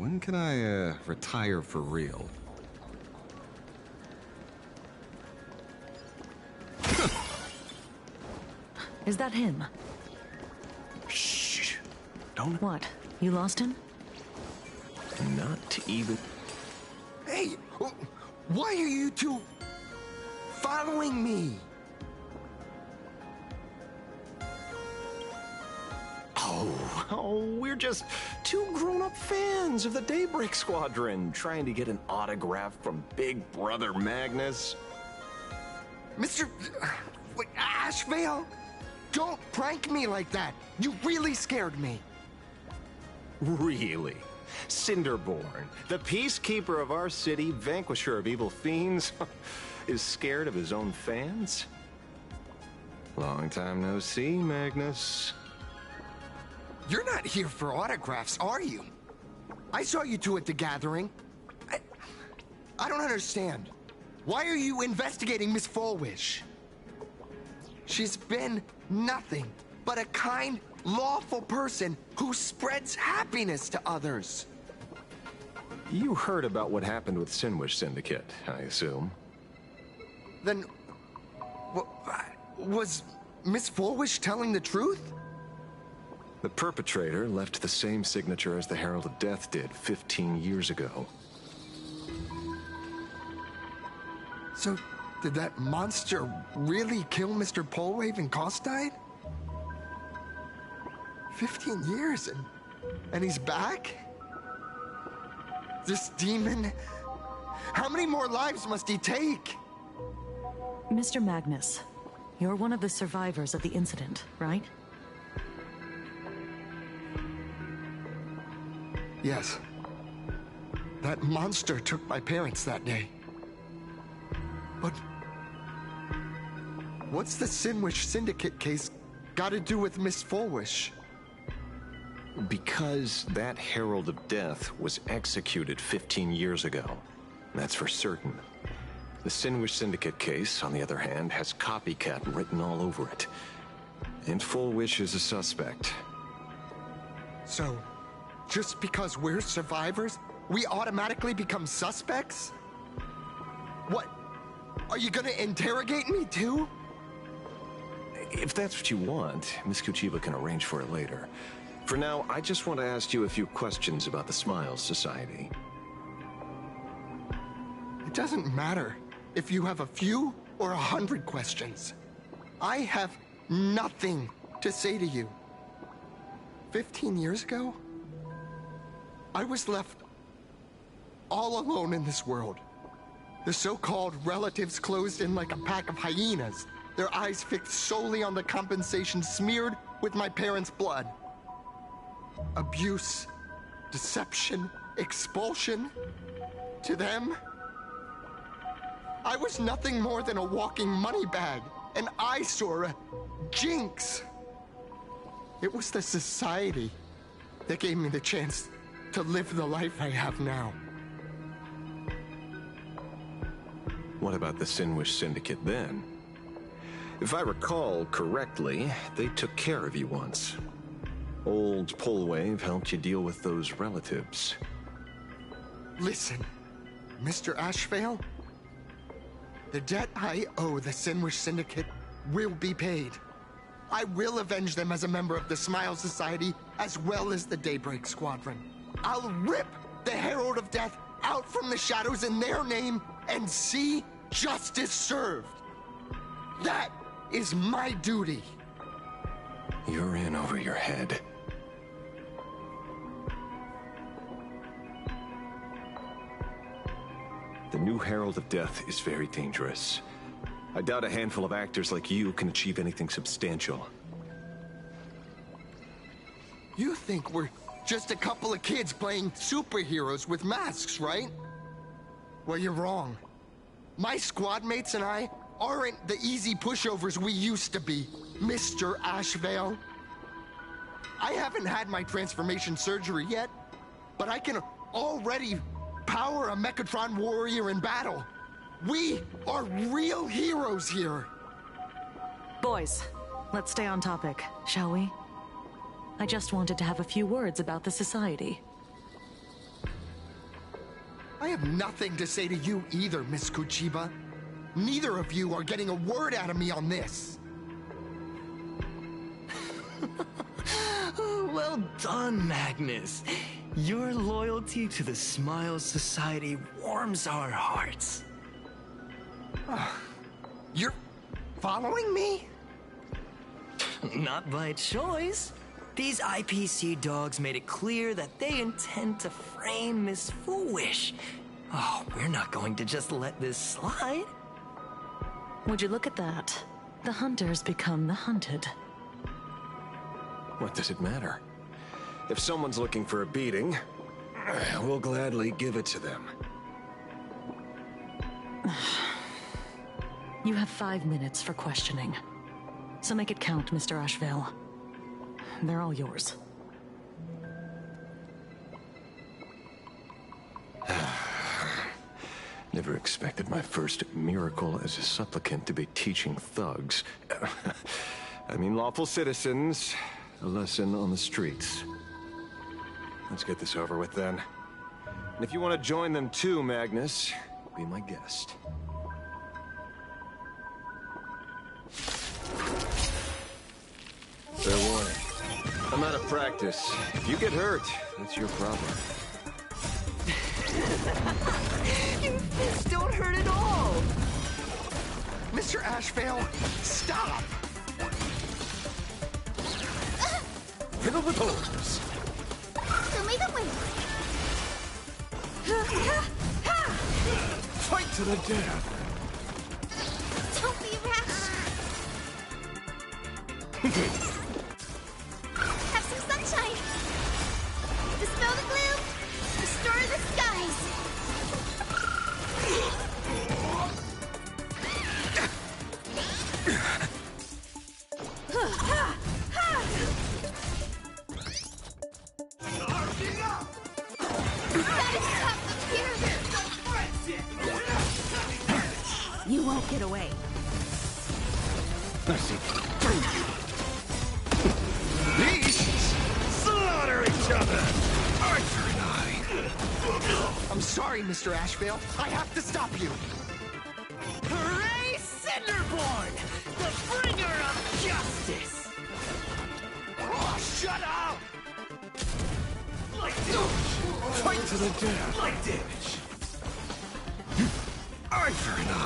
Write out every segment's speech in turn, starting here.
when can I, retire for real? Is that him? Shh. Don't... What? You lost him? Not even... Hey, why are you two following me? Oh, we're just two grown-up fans of the Daybreak Squadron trying to get an autograph from Big Brother Magnus. Mr. Ashvale? Don't prank me like that. You really scared me. Really? Cinderborn, the peacekeeper of our city, vanquisher of evil fiends, is scared of his own fans? Long time no see, Magnus. You're not here for autographs, are you? I saw you two at the gathering. I don't understand. Why are you investigating Miss Fulwish? She's been nothing but a kind, lawful person who spreads happiness to others. You heard about what happened with Sinwish Syndicate, I assume. Then, was Miss Fulwish telling the truth? The perpetrator left the same signature as the Herald of Death did 15 years ago. So, did that monster really kill Mr. Polwave and Costide? 15 years and he's back? This demon? How many more lives must he take? Mr. Magnus, you're one of the survivors of the incident, right? Yes. That monster took my parents that day. But what's the Sinwish Syndicate case got to do with Miss Fulwish? Because that Herald of Death was executed 15 years ago. That's for certain. The Sinwish Syndicate case, on the other hand, has copycat written all over it. And Fulwish is a suspect. So, just because we're survivors, we automatically become suspects? What? Are you gonna interrogate me too? If that's what you want, Miss Kuchiba can arrange for it later. For now, I just want to ask you a few questions about the Smiles Society. It doesn't matter if you have a few or 100 questions. I have nothing to say to you. 15 years ago, I was left all alone in this world. The so-called relatives closed in like a pack of hyenas, their eyes fixed solely on the compensation smeared with my parents' blood. Abuse, deception, expulsion. To them, I was nothing more than a walking money bag, an eyesore, a jinx. It was the society that gave me the chance to live the life I have now. What about the Sinwish Syndicate then? If I recall correctly, they took care of you once. Old Polwave helped you deal with those relatives. Listen, Mr. Ashvale, the debt I owe the Sinwish Syndicate will be paid. I will avenge them as a member of the Smile Society, as well as the Daybreak Squadron. I'll rip the Herald of Death out from the shadows in their name and see justice served. That is my duty. You're in over your head. The new Herald of Death is very dangerous. I doubt a handful of actors like you can achieve anything substantial. You think we're just a couple of kids playing superheroes with masks, right? Well, you're wrong. My squad mates and I aren't the easy pushovers we used to be, Mr. Ashvale. I haven't had my transformation surgery yet, but I can already power a Mechatron warrior in battle. We are real heroes here. Boys, let's stay on topic, shall we? I just wanted to have a few words about the society. I have nothing to say to you either, Miss Kuchiba. Neither of you are getting a word out of me on this. Well done, Magnus. Your loyalty to the Smile Society warms our hearts. You're following me? Not by choice. These IPC dogs made it clear that they intend to frame Miss Foolish. Oh, we're not going to just let this slide. Would you look at that? The hunters become the hunted. What does it matter? If someone's looking for a beating, we'll gladly give it to them. You have 5 minutes for questioning. So make it count, Mr. Asheville. They're all yours. Never expected my first miracle as a supplicant to be teaching thugs. I mean lawful citizens, a lesson on the streets. Let's get this over with then. And if you want to join them too, Magnus, be my guest. Fair warning. I'm out of practice. If you get hurt, that's your problem. Your fists don't hurt at all. Mr. Asheville, stop! Fiddle the toes! Fight to the death! Don't be rash. Have some sunshine. Dispel the gloom. Restore the skies. You won't get away. I see. Beasts slaughter each other! Arthur and I. I'm sorry, Mr. Asheville. I have to stop you. Hooray, Cinderborn! The bringer of justice! Oh, shut up! Fight to the death! Light damage! Arthur and I.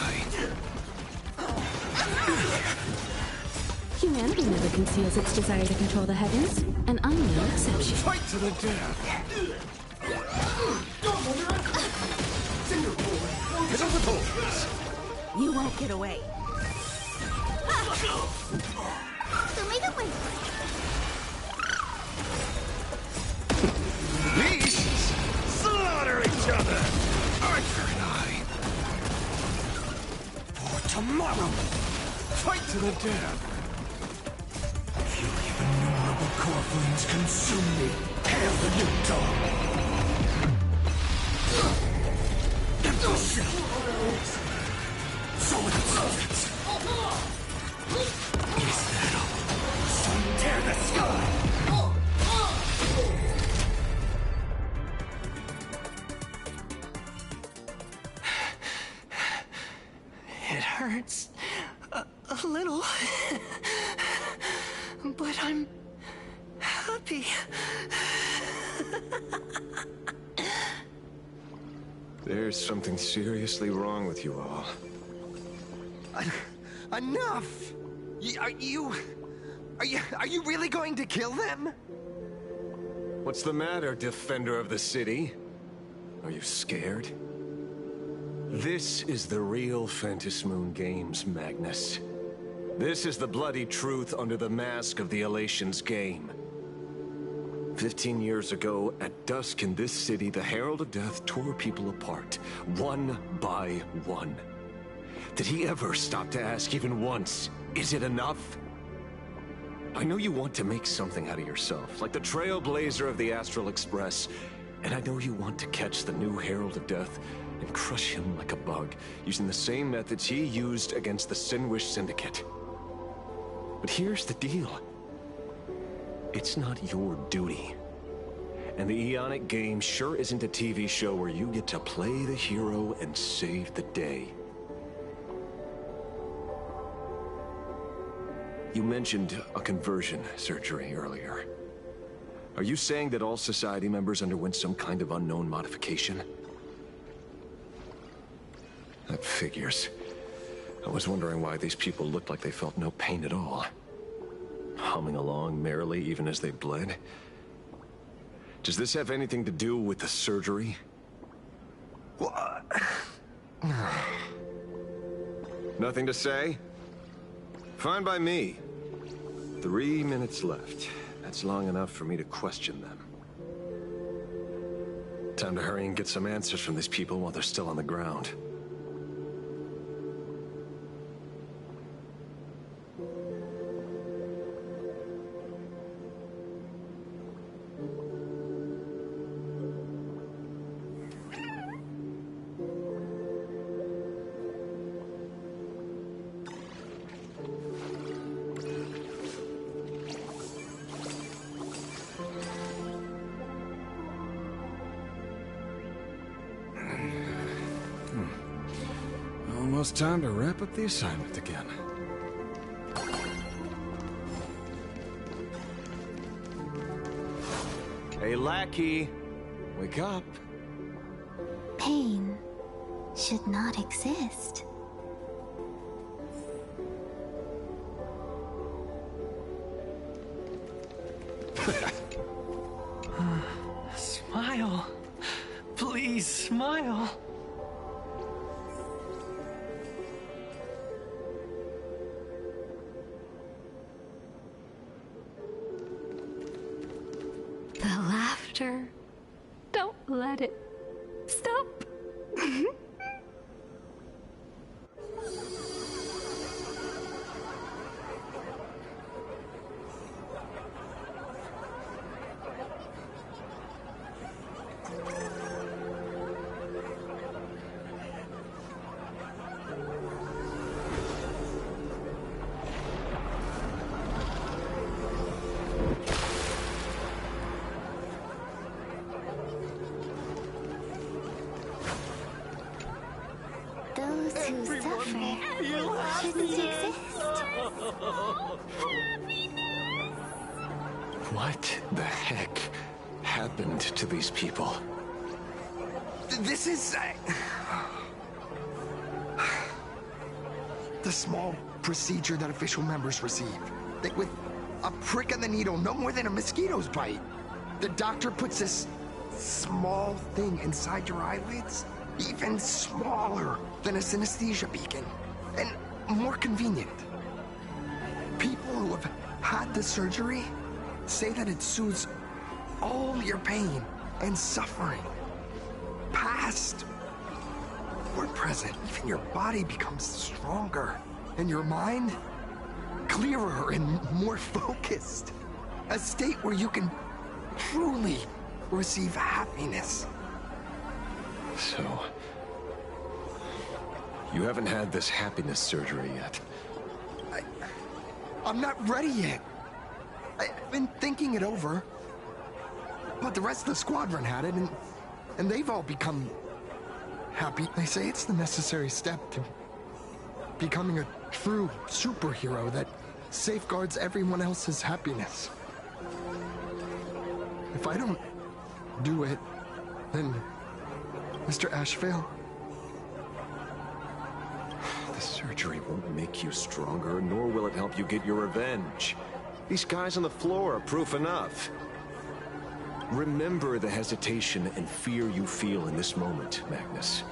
Humanity never conceals its desire to control the heavens, and I'm no exception. Fight to the death! Hit him with holes! You won't get away. Beasts slaughter each other! Arthur and I. For tomorrow! Fight to the death! Fury of innumerable core flames consume me. Hail the new dawn! Empty shell! Solid substance! Is that all? So tear the sky! It hurts. A little. But I'm happy. There's something seriously wrong with you all. Enough! Are you really going to kill them? What's the matter, defender of the city? Are you scared? This is the real Phantasmoon Games, Magnus. This is the bloody truth under the mask of the Elations game. 15 years ago, at dusk in this city, the Herald of Death tore people apart, one by one. Did he ever stop to ask even once, is it enough? I know you want to make something out of yourself, like the trailblazer of the Astral Express, and I know you want to catch the new Herald of Death and crush him like a bug, using the same methods he used against the Sinwish Syndicate. But here's the deal. It's not your duty. And the Eonic game sure isn't a TV show where you get to play the hero and save the day. You mentioned a conversion surgery earlier. Are you saying that all Society members underwent some kind of unknown modification? That figures. I was wondering why these people looked like they felt no pain at all. Humming along merrily even as they bled. Does this have anything to do with the surgery? What? Nothing to say? Fine by me. 3 minutes left. That's long enough for me to question them. Time to hurry and get some answers from these people while they're still on the ground. Almost time to wrap up the assignment again. Hey, lackey! Wake up! Pain should not exist. Smile. Please, smile. The laughter. Don't let it stop. Those who suffer shouldn't exist. What the heck happened to these people? This is... the small procedure that official members receive. With a prick in the needle, no more than a mosquito's bite. The doctor puts this small thing inside your eyelids, even smaller than a synesthesia beacon, and more convenient. People who have had the surgery say that it soothes all your pain and suffering, past or present. Even your body becomes stronger, and your mind clearer and more focused. A state where you can truly receive happiness. So... you haven't had this happiness surgery yet? I'm not ready yet. I've been thinking it over. But the rest of the squadron had it, and they've all become happy. They say it's the necessary step to becoming a true superhero that safeguards everyone else's happiness. If I don't do it, then Mr. Ashvale... The surgery won't make you stronger, nor will it help you get your revenge. These guys on the floor are proof enough. Remember the hesitation and fear you feel in this moment, Magnus.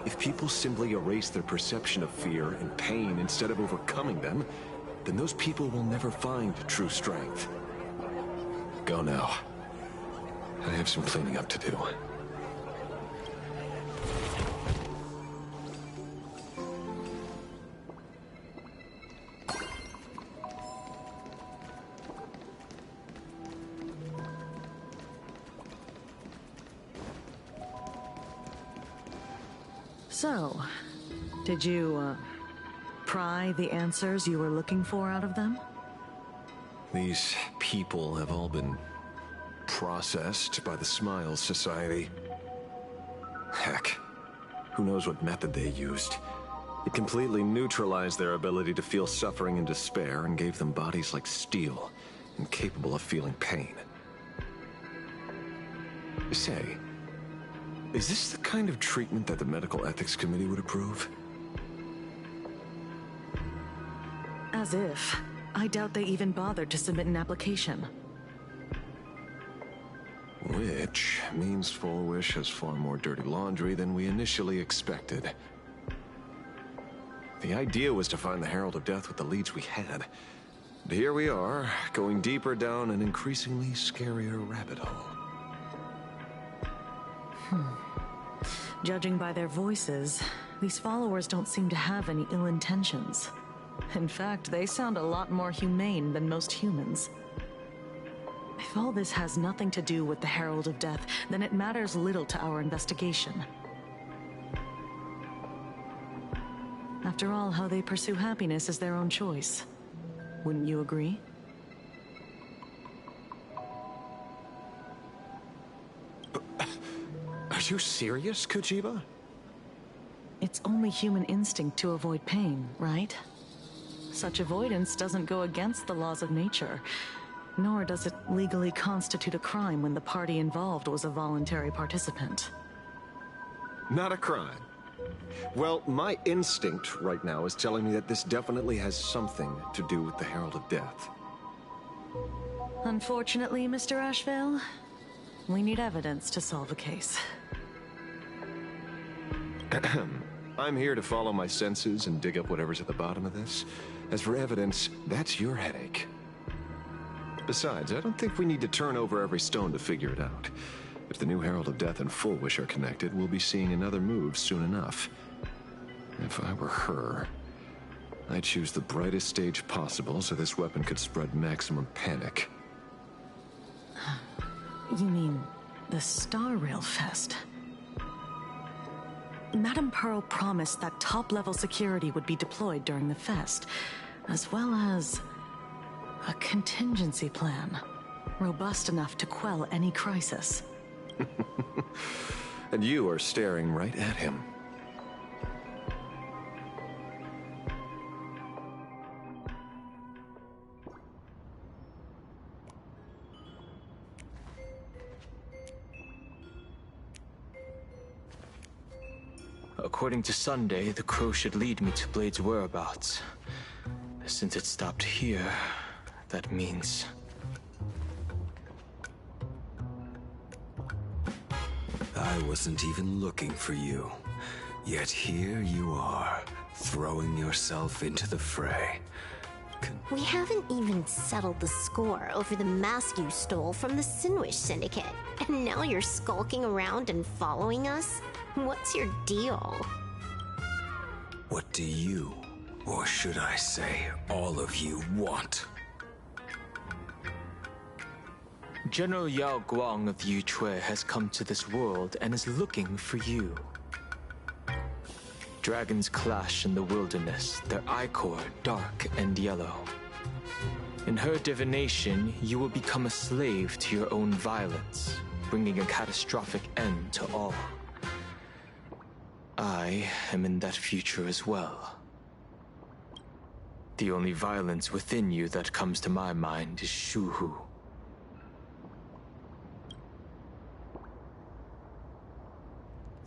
If people simply erase their perception of fear and pain instead of overcoming them, then those people will never find true strength. Go now. I have some cleaning up to do. So, did you, pry the answers you were looking for out of them? These people have all been processed by the Smiles Society. Heck, who knows what method they used. It completely neutralized their ability to feel suffering and despair and gave them bodies like steel, incapable of feeling pain. Say, is this the kind of treatment that the Medical Ethics Committee would approve? As if. I doubt they even bothered to submit an application. Which means Full Wish has far more dirty laundry than we initially expected. The idea was to find the Herald of Death with the leads we had. But here we are, going deeper down an increasingly scarier rabbit hole. Judging by their voices, these followers don't seem to have any ill intentions. In fact, they sound a lot more humane than most humans. If all this has nothing to do with the Herald of Death, then it matters little to our investigation. After all, how they pursue happiness is their own choice. Wouldn't you agree? Are you serious, Kojiba? It's only human instinct to avoid pain, right? Such avoidance doesn't go against the laws of nature, nor does it legally constitute a crime when the party involved was a voluntary participant. Not a crime. Well, my instinct right now is telling me that this definitely has something to do with the Herald of Death. Unfortunately, Mr. Ashville, we need evidence to solve a case. I'm here to follow my senses and dig up whatever's at the bottom of this. As for evidence, that's your headache. Besides, I don't think we need to turn over every stone to figure it out. If the new Herald of Death and Full Wish are connected, we'll be seeing another move soon enough. If I were her, I'd choose the brightest stage possible so this weapon could spread maximum panic. You mean the Star Rail Fest? Madame Pearl promised that top-level security would be deployed during the fest, as well as a contingency plan, robust enough to quell any crisis. And you are staring right at him. According to Sunday, the crow should lead me to Blade's whereabouts. Since it stopped here, that means... I wasn't even looking for you. Yet here you are, throwing yourself into the fray. We haven't even settled the score over the mask you stole from the Sinwish Syndicate. And now you're skulking around and following us? What's your deal? What do you, or should I say, all of you, want? General Yao Guang of Yuchui has come to this world and is looking for you. Dragons clash in the wilderness, their ichor dark and yellow. In her divination, you will become a slave to your own violence, bringing a catastrophic end to all. I am in that future as well. The only violence within you that comes to my mind is Shuhu.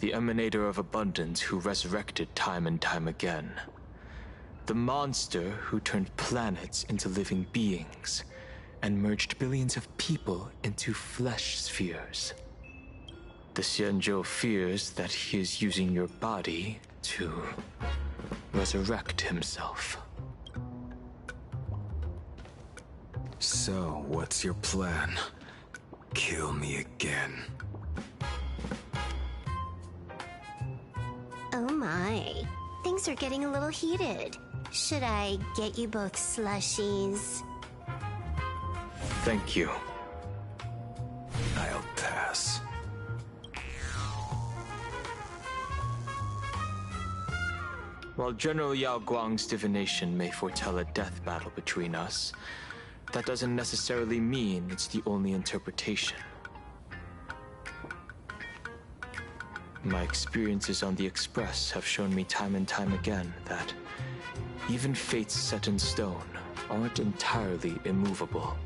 The emanator of abundance who resurrected time and time again. The monster who turned planets into living beings and merged billions of people into flesh spheres. The Xianzhou fears that he is using your body to resurrect himself. So, what's your plan? Kill me again. Oh my. Things are getting a little heated. Should I get you both slushies? Thank you. I'll pass. While General Yao Guang's divination may foretell a death battle between us, that doesn't necessarily mean it's the only interpretation. My experiences on the Express have shown me time and time again that even fates set in stone aren't entirely immovable.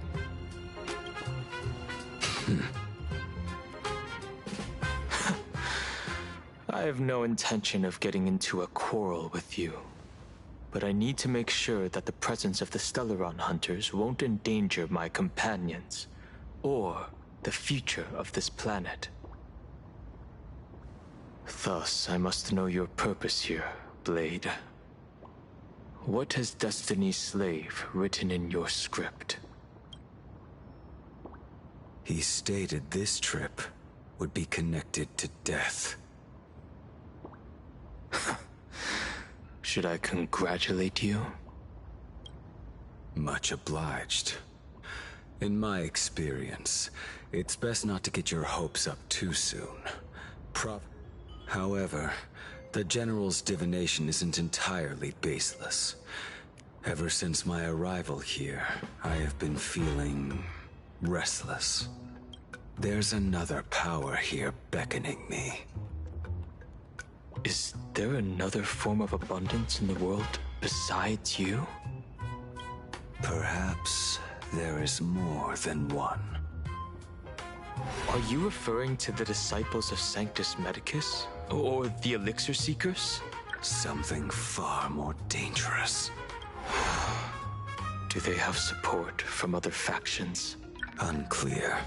I have no intention of getting into a quarrel with you, but I need to make sure that the presence of the Stellaron hunters won't endanger my companions, or the future of this planet. Thus, I must know your purpose here, Blade. What has Destiny's Slave written in your script? He stated this trip would be connected to death. Should I congratulate you? Much obliged. In my experience, it's best not to get your hopes up too soon. However, the General's divination isn't entirely baseless. Ever since my arrival here, I have been feeling restless. There's another power here beckoning me. Is there another form of abundance in the world besides you? Perhaps there is more than one. Are you referring to the disciples of Sanctus Medicus? Or the Elixir Seekers? Something far more dangerous. Do they have support from other factions? Unclear.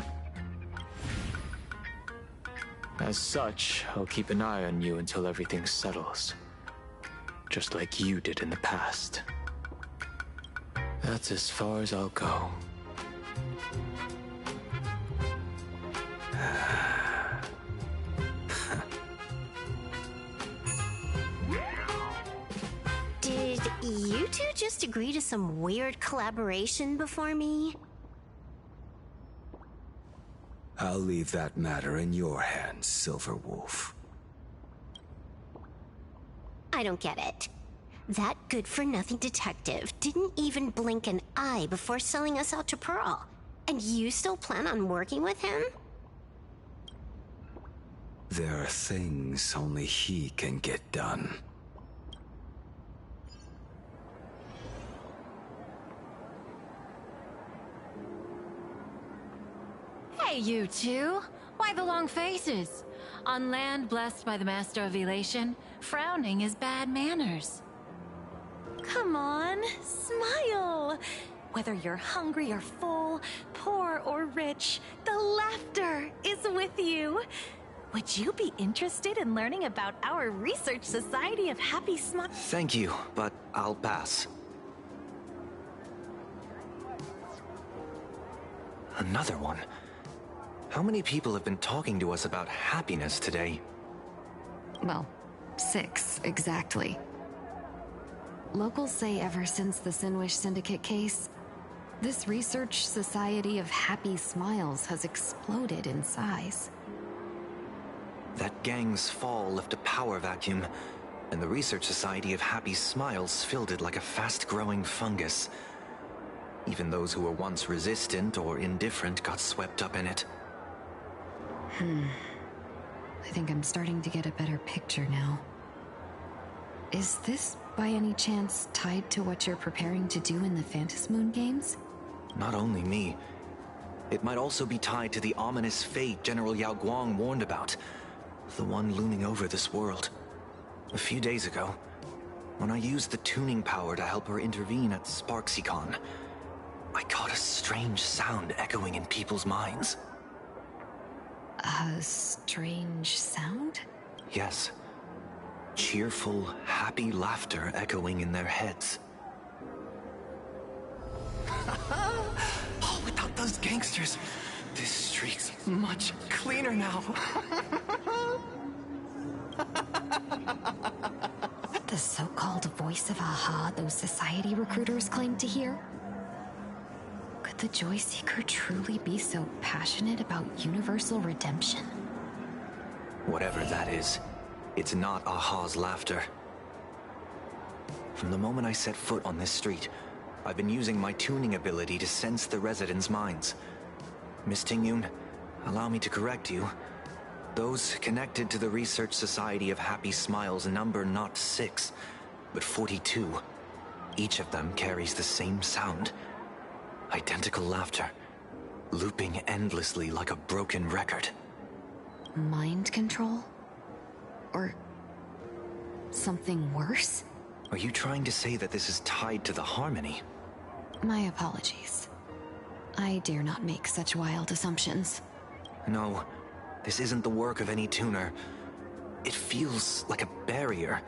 As such, I'll keep an eye on you until everything settles. Just like you did in the past. That's as far as I'll go. Did you two just agree to some weird collaboration before me? I'll leave that matter in your hands, Silverwolf. I don't get it. That good-for-nothing detective didn't even blink an eye before selling us out to Pearl. And you still plan on working with him? There are things only he can get done. Hey, you two! Why the long faces? On land blessed by the Master of Elation, frowning is bad manners. Come on, smile! Whether you're hungry or full, poor or rich, the laughter is with you. Would you be interested in learning about our Research Society of Happy Smiles? Thank you, but I'll pass. Another one. How many people have been talking to us about happiness today? Well, 6, exactly. Locals say ever since the Sinwish Syndicate case, this Research Society of Happy Smiles has exploded in size. That gang's fall left a power vacuum, and the Research Society of Happy Smiles filled it like a fast-growing fungus. Even those who were once resistant or indifferent got swept up in it. I think I'm starting to get a better picture now. Is this, by any chance, tied to what you're preparing to do in the Phantasmoon games? Not only me. It might also be tied to the ominous fate General Yao Guang warned about. The one looming over this world. A few days ago, when I used the tuning power to help her intervene at SparksyCon, I caught a strange sound echoing in people's minds. A strange sound? Yes. Cheerful, happy laughter echoing in their heads. Oh, without those gangsters, this street's much cleaner now. The so-called voice of Aha those society recruiters claim to hear? Could the Joy Seeker truly be so passionate about universal redemption? Whatever that is, it's not Aha's laughter. From the moment I set foot on this street, I've been using my tuning ability to sense the residents' minds. Miss Tingyun, allow me to correct you. Those connected to the Research Society of Happy Smiles number not 6, but 42. Each of them carries the same sound. Identical laughter, looping endlessly like a broken record. Mind control? Or something worse? Are you trying to say that this is tied to the harmony? My apologies. I dare not make such wild assumptions. No, this isn't the work of any tuner. It feels like a barrier,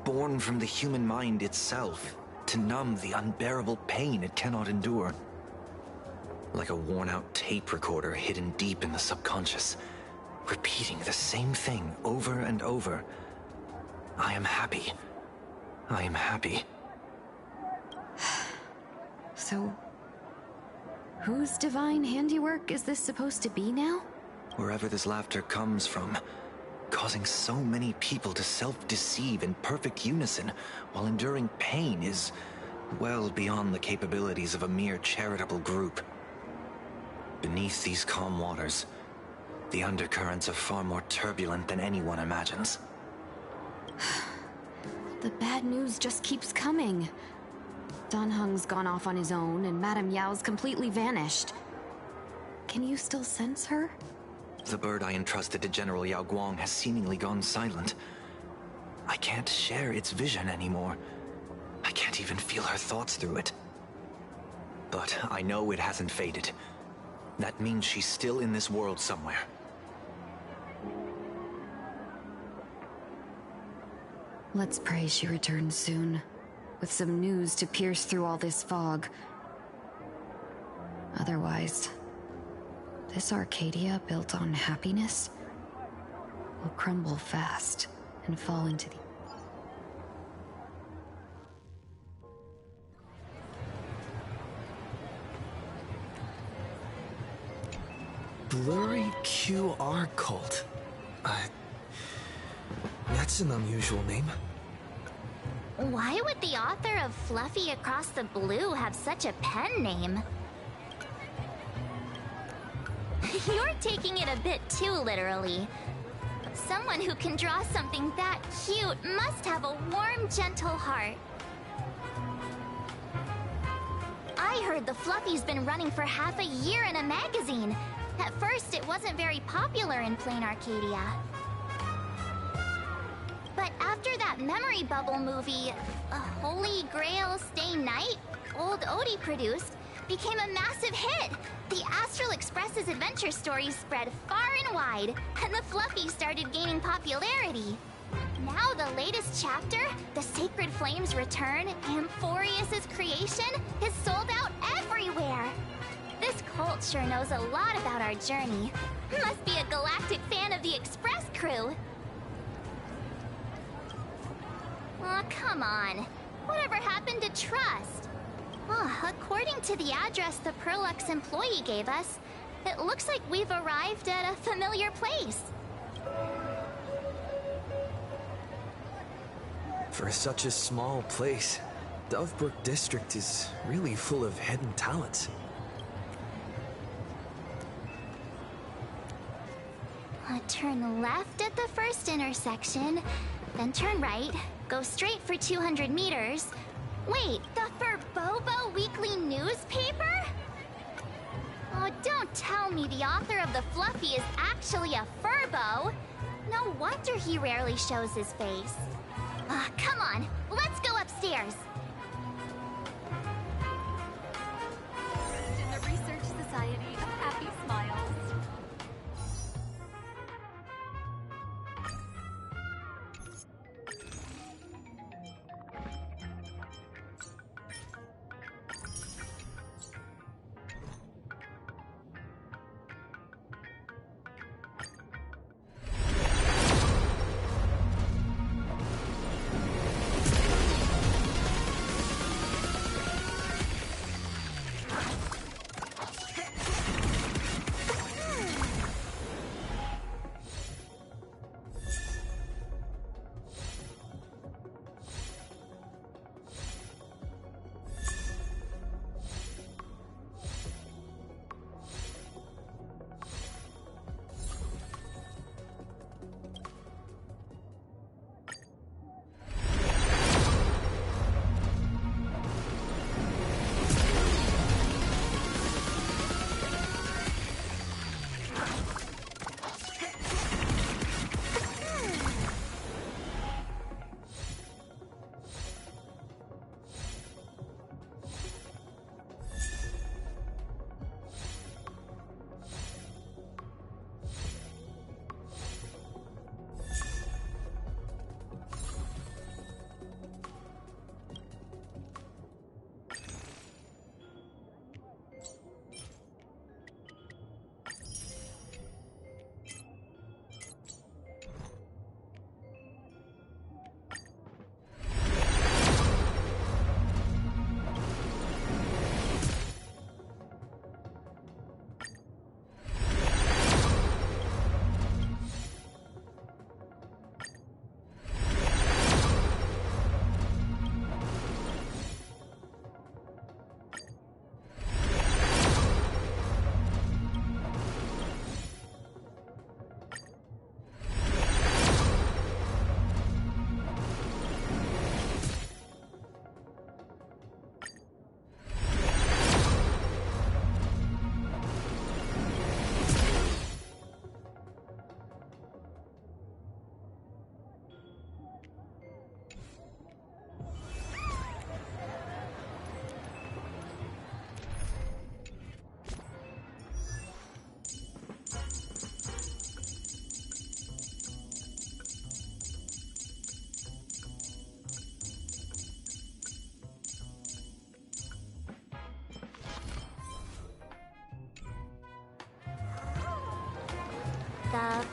born from the human mind itself, to numb the unbearable pain it cannot endure. Like a worn-out tape recorder hidden deep in the subconscious, repeating the same thing over and over. I am happy. I am happy. So, whose divine handiwork is this supposed to be now? Wherever this laughter comes from, causing so many people to self-deceive in perfect unison while enduring pain is well beyond the capabilities of a mere charitable group. Beneath these calm waters, the undercurrents are far more turbulent than anyone imagines. The bad news just keeps coming. Dan Heng's gone off on his own, and Madame Yao's completely vanished. Can you still sense her? The bird I entrusted to General Yao Guang has seemingly gone silent. I can't share its vision anymore. I can't even feel her thoughts through it. But I know it hasn't faded. That means she's still in this world somewhere. Let's pray she returns soon, with some news to pierce through all this fog. Otherwise, this Arcadia built on happiness will crumble fast and fall into the... Blurry QR cult. That's an unusual name. Why would the author of Fluffy Across the Blue have such a pen name? You're taking it a bit too literally. Someone who can draw something that cute must have a warm, gentle heart. I heard the Fluffy's been running for half a year in a magazine. At first, it wasn't very popular in Plain Arcadia. But after that memory bubble movie, a Holy Grail Stay Night, Old Odie produced, became a massive hit. The Astral Express's adventure stories spread far and wide, and the Fluffy started gaining popularity. Now the latest chapter, The Sacred Flames Return, Amphorius's creation, is sold out everywhere. This cult sure knows a lot about our journey. Must be a galactic fan of the Express crew. Aw, come on. Whatever happened to trust? According to the address the Perlux employee gave us, it looks like we've arrived at a familiar place. For such a small place, Dovebrook District is really full of hidden talents. Turn left at the first intersection, then turn right, go straight for 200 meters. Wait, the Furbobo Weekly newspaper? Oh, don't tell me the author of the Fluffy is actually a Furbo. No wonder he rarely shows his face. Come on, let's go upstairs. In the Research Society of Happy Smiles.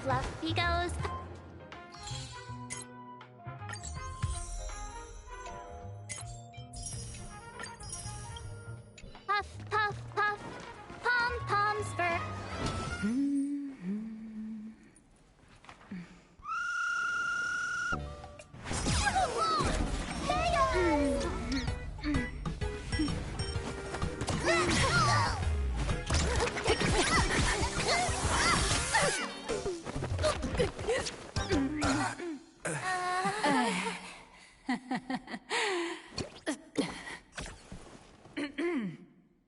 Fluffy goes. Puff, puff, puff, pom-pom spur.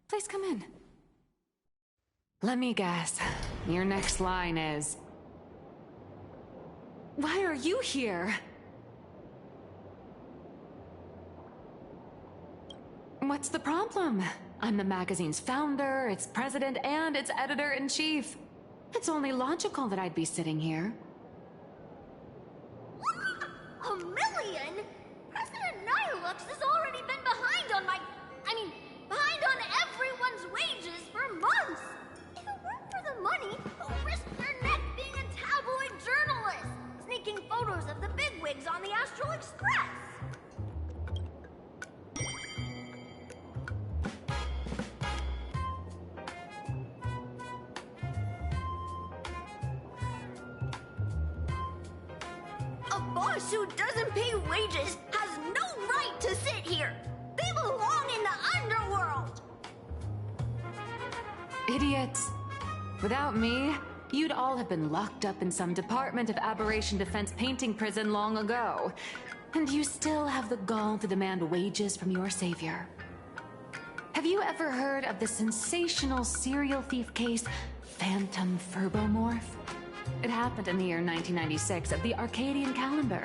Please come in. Let me guess. Your next line is... Why are you here? What's the problem? I'm the magazine's founder, its president, and its editor-in-chief. It's only logical that I'd be sitting here. $1 million? President Nihilux has already been behind on behind on everyone's wages for months! If it weren't for the money, who'd risk their neck being a tabloid journalist, sneaking photos of the bigwigs on the Astral Express? A boss who doesn't pay wages has no right to sit here! They belong in the underworld! Idiots. Without me, you'd all have been locked up in some Department of Aberration Defense painting prison long ago. And you still have the gall to demand wages from your savior. Have you ever heard of the sensational serial thief case, Phantom Furbomorph? It happened in the year 1996 of the Arcadian calendar.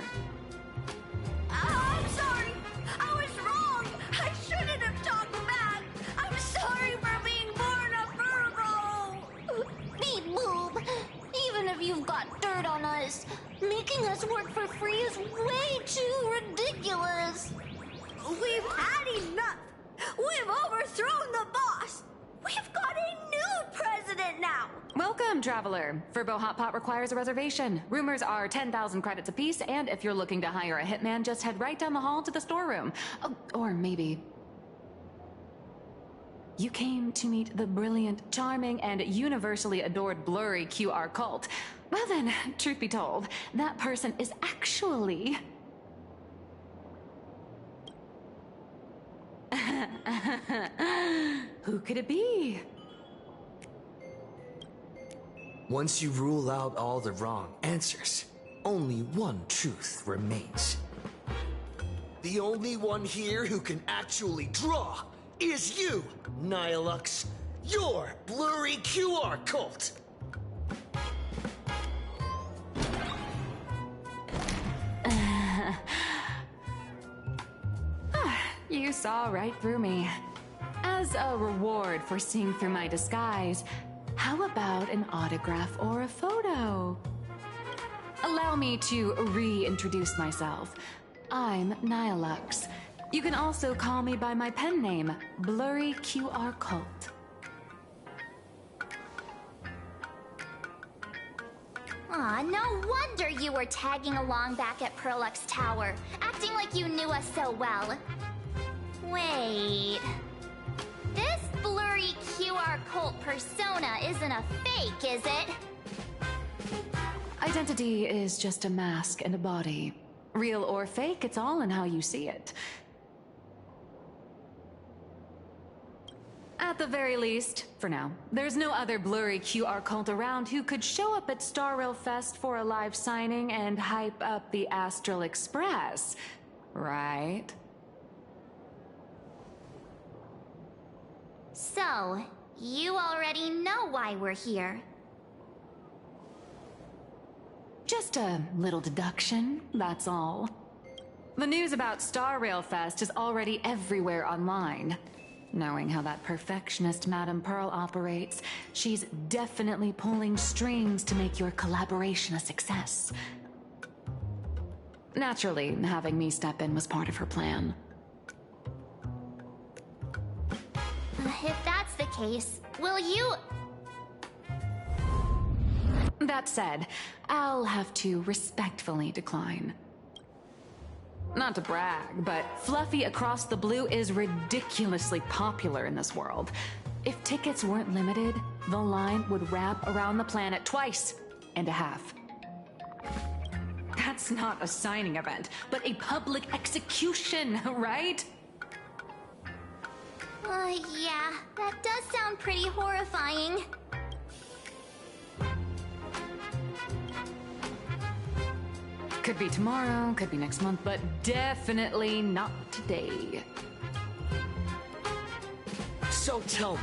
I'm sorry! I was wrong! I shouldn't have talked back! I'm sorry for being born a Virgo! Beep boop. Even if you've got dirt on us, making us work for free is way too ridiculous. We've had enough! We've overthrown the boss! We've got a new president now! Welcome, traveler. Furbo Hot Pot requires a reservation. Rumors are 10,000 credits apiece, and if you're looking to hire a hitman, just head right down the hall to the storeroom. Oh, or maybe... You came to meet the brilliant, charming, and universally adored blurry QR cult. Well then, truth be told, that person is actually... Who could it be? Once you rule out all the wrong answers, only one truth remains. The only one here who can actually draw is you, Nihilux. Your blurry QR cult. You saw right through me. As a reward for seeing through my disguise, how about an autograph or a photo? Allow me to reintroduce myself. I'm Nihilux. You can also call me by my pen name, Blurry QR Cult. Aw, no wonder you were tagging along back at Perlux Tower, acting like you knew us so well. Wait... This blurry QR cult persona isn't a fake, is it? Identity is just a mask and a body. Real or fake, it's all in how you see it. At the very least, for now, there's no other blurry QR cult around who could show up at Star Rail Fest for a live signing and hype up the Astral Express, right? So, you already know why we're here. Just a little deduction, that's all. The news about Star Rail Fest is already everywhere online. Knowing how that perfectionist Madame Pearl operates, she's definitely pulling strings to make your collaboration a success. Naturally, having me step in was part of her plan. If that's the case, will you... That said, I'll have to respectfully decline. Not to brag, but Fluffy Across the Blue is ridiculously popular in this world. If tickets weren't limited, the line would wrap around the planet twice and a half. That's not a signing event, but a public execution, right? Yeah, that does sound pretty horrifying. Could be tomorrow, could be next month, but definitely not today. So tell me,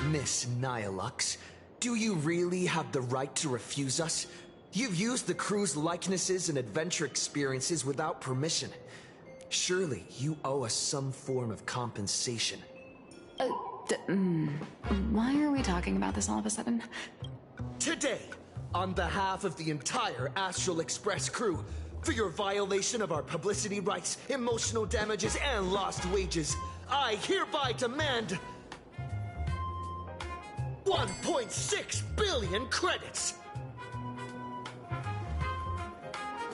Miss Nihilux, do you really have the right to refuse us? You've used the crew's likenesses and adventure experiences without permission. Surely you owe us some form of compensation. Why are we talking about this all of a sudden? Today, on behalf of the entire Astral Express crew, for your violation of our publicity rights, emotional damages, and lost wages, I hereby demand 1.6 billion credits!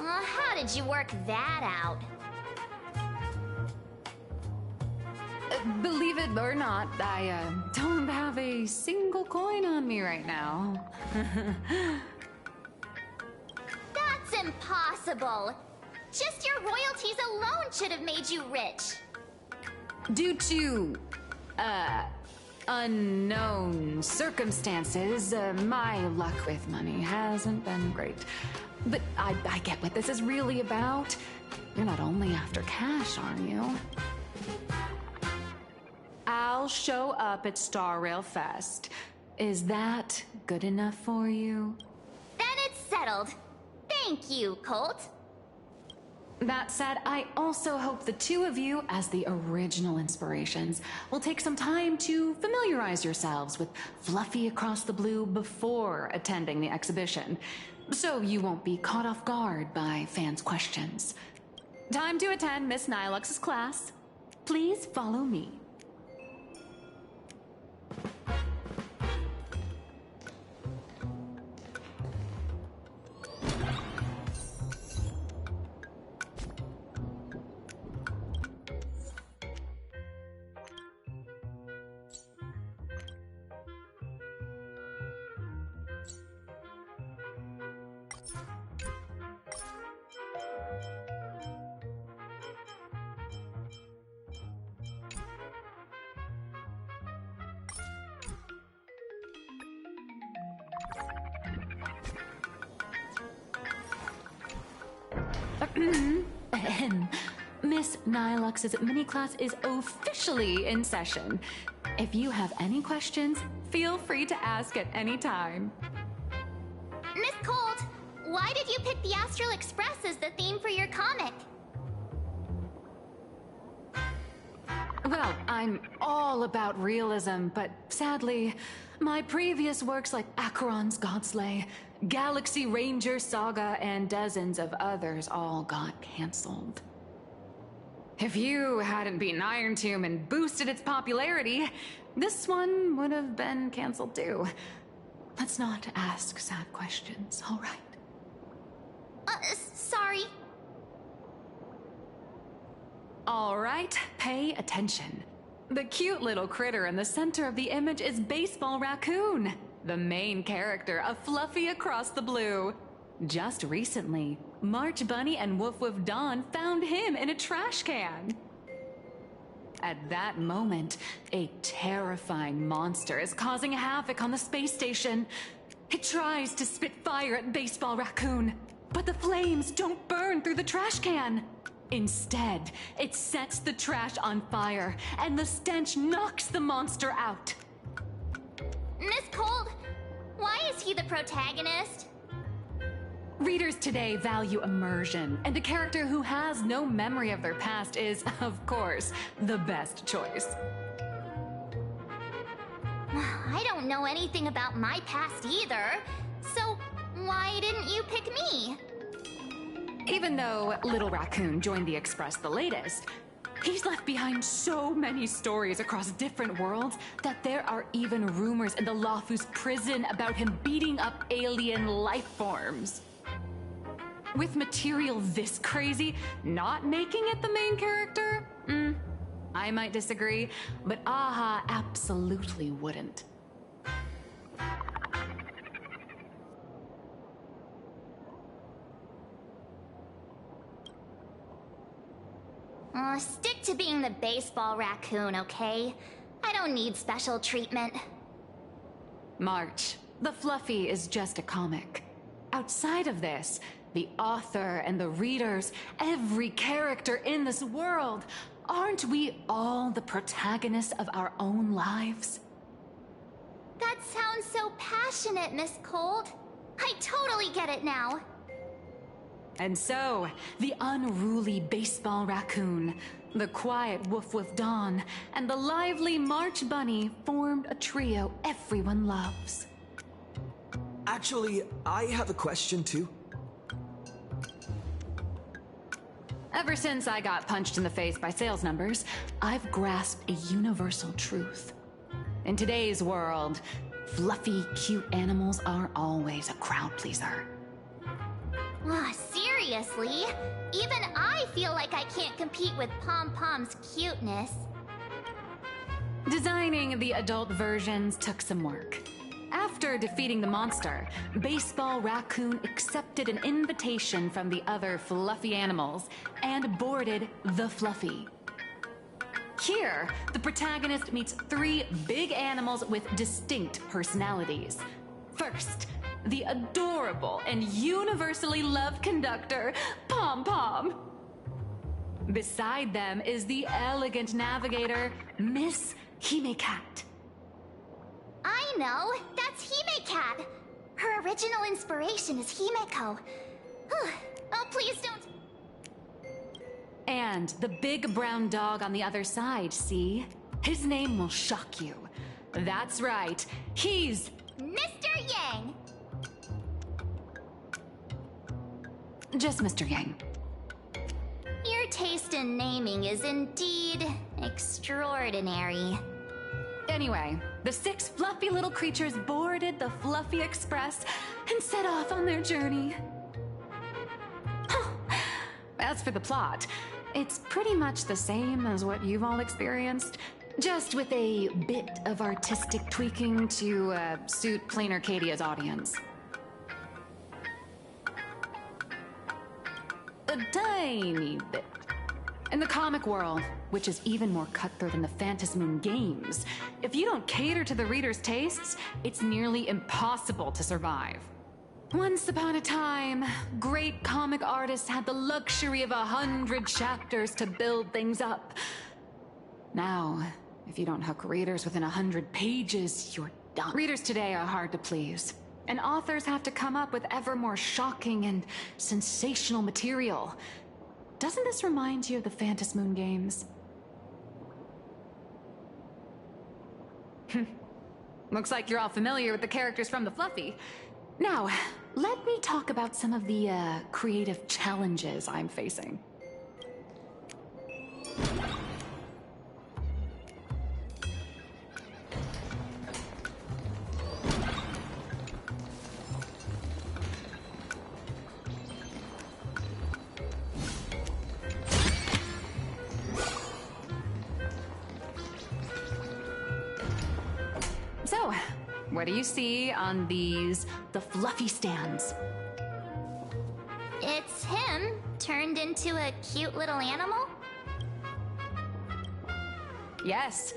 How did you work that out? Believe it or not, I don't have a single coin on me right now. That's impossible. Just your royalties alone should have made you rich. Due to, unknown circumstances, my luck with money hasn't been great. But I get what this is really about. You're not only after cash, are you? I'll show up at Star Rail Fest. Is that good enough for you? Then it's settled. Thank you, Colt. That said, I also hope the two of you, as the original inspirations, will take some time to familiarize yourselves with Fluffy Across the Blue before attending the exhibition, so you won't be caught off guard by fans' questions. Time to attend Miss Nihilux's class. Please follow me. Miss Nihilux's mini class is officially in session. If you have any questions, feel free to ask at any time. Miss Colt, why did you pick the Astral Express as the theme for your comic? Well, I'm all about realism, but sadly, my previous works like Acheron's Godslay, Galaxy Ranger Saga, and dozens of others all got cancelled. If you hadn't beaten Iron Tomb and boosted its popularity, this one would have been cancelled too. Let's not ask sad questions, all right? Sorry. All right, pay attention. The cute little critter in the center of the image is Baseball Raccoon, the main character of Fluffy Across the Blue. Just recently, March Bunny and Woof Woof Dawn found him in a trash can. At that moment, a terrifying monster is causing havoc on the space station. It tries to spit fire at Baseball Raccoon, but the flames don't burn through the trash can. Instead, it sets the trash on fire, and the stench knocks the monster out. Miss Cold, why is he the protagonist? Readers today value immersion, and a character who has no memory of their past is, of course, the best choice. I don't know anything about my past either, so why didn't you pick me? Even though Little Raccoon joined the Express the latest, He's left behind so many stories across different worlds that there are even rumors in the Lawfu's prison about him beating up alien life forms. With material this crazy, not making it the main character? I might disagree, but Aha absolutely wouldn't. Stick to being the baseball raccoon, okay? I don't need special treatment. March, the Fluffy is just a comic. Outside of this, the author and the readers, every character in this world, aren't we all the protagonists of our own lives? That sounds so passionate, Miss Cold. I totally get it now. And so, the unruly baseball raccoon, the quiet woof with Dawn, and the lively March Bunny formed a trio everyone loves. Actually, I have a question too. Ever since I got punched in the face by sales numbers, I've grasped a universal truth. In today's world, fluffy, cute animals are always a crowd pleaser. Seriously? Even I feel like I can't compete with Pom Pom's cuteness. Designing the adult versions took some work. After defeating the monster, Baseball Raccoon accepted an invitation from the other fluffy animals and boarded the Fluffy. Here, the protagonist meets 3 big animals with distinct personalities. First, the adorable and universally loved conductor, Pom Pom. Beside them is the elegant navigator, Miss Hime-Cat. I know, that's Hime-Cat. Her original inspiration is Himeko. Oh, please don't. And the big brown dog on the other side, see? His name will shock you. That's right, he's Mr. Yang. Just Mr. Yang. Your taste in naming is indeed extraordinary. Anyway, the 6 fluffy little creatures boarded the Fluffy Express and set off on their journey. As for the plot, it's pretty much the same as what you've all experienced, just with a bit of artistic tweaking to suit Plain Arcadia's audience. A tiny bit. In the comic world, which is even more cutthroat than the Phantasmoon games, if you don't cater to the reader's tastes, it's nearly impossible to survive. Once upon a time, great comic artists had the luxury of 100 chapters to build things up. Now, if you don't hook readers within 100 pages, you're done. Readers today are hard to please, and authors have to come up with ever more shocking and sensational material. Doesn't this remind you of the Phantasmoon games? Looks like you're all familiar with the characters from the Fluffy. Now, let me talk about some of the creative challenges I'm facing. So, what do you see on the Fluffy stands? It's him turned into a cute little animal? Yes,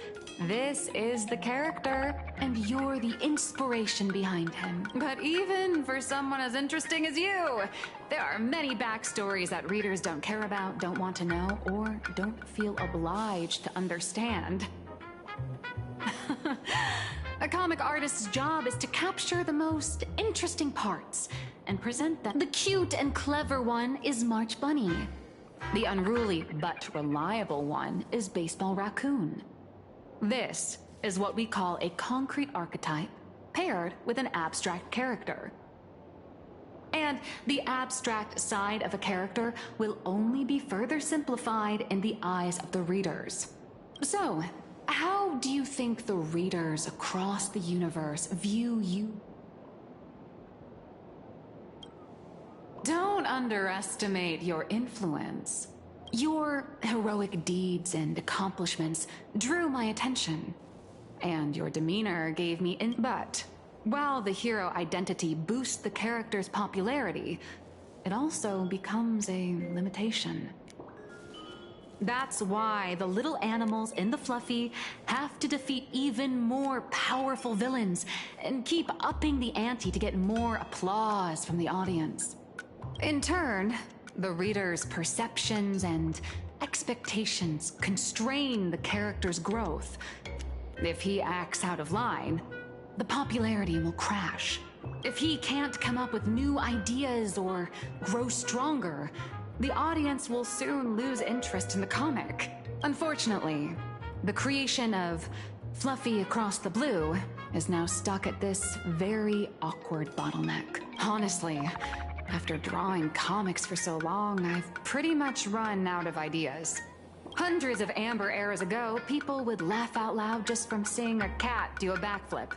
this is the character, and you're the inspiration behind him. But even for someone as interesting as you, there are many backstories that readers don't care about, don't want to know, or don't feel obliged to understand. A comic artist's job is to capture the most interesting parts and present them. The cute and clever one is March Bunny. The unruly but reliable one is Baseball Raccoon. This is what we call a concrete archetype paired with an abstract character. And the abstract side of a character will only be further simplified in the eyes of the readers. So, how do you think the readers across the universe view you? Don't underestimate your influence. Your heroic deeds and accomplishments drew my attention, and your demeanor gave me But while the hero identity boosts the character's popularity, it also becomes a limitation. That's why the little animals in the Fluffy have to defeat even more powerful villains and keep upping the ante to get more applause from the audience. In turn, the reader's perceptions and expectations constrain the character's growth. If he acts out of line, the popularity will crash. If he can't come up with new ideas or grow stronger, the audience will soon lose interest in the comic. Unfortunately, the creation of Fluffy Across the Blue is now stuck at this very awkward bottleneck. Honestly, after drawing comics for so long, I've pretty much run out of ideas. Hundreds of amber eras ago, people would laugh out loud just from seeing a cat do a backflip.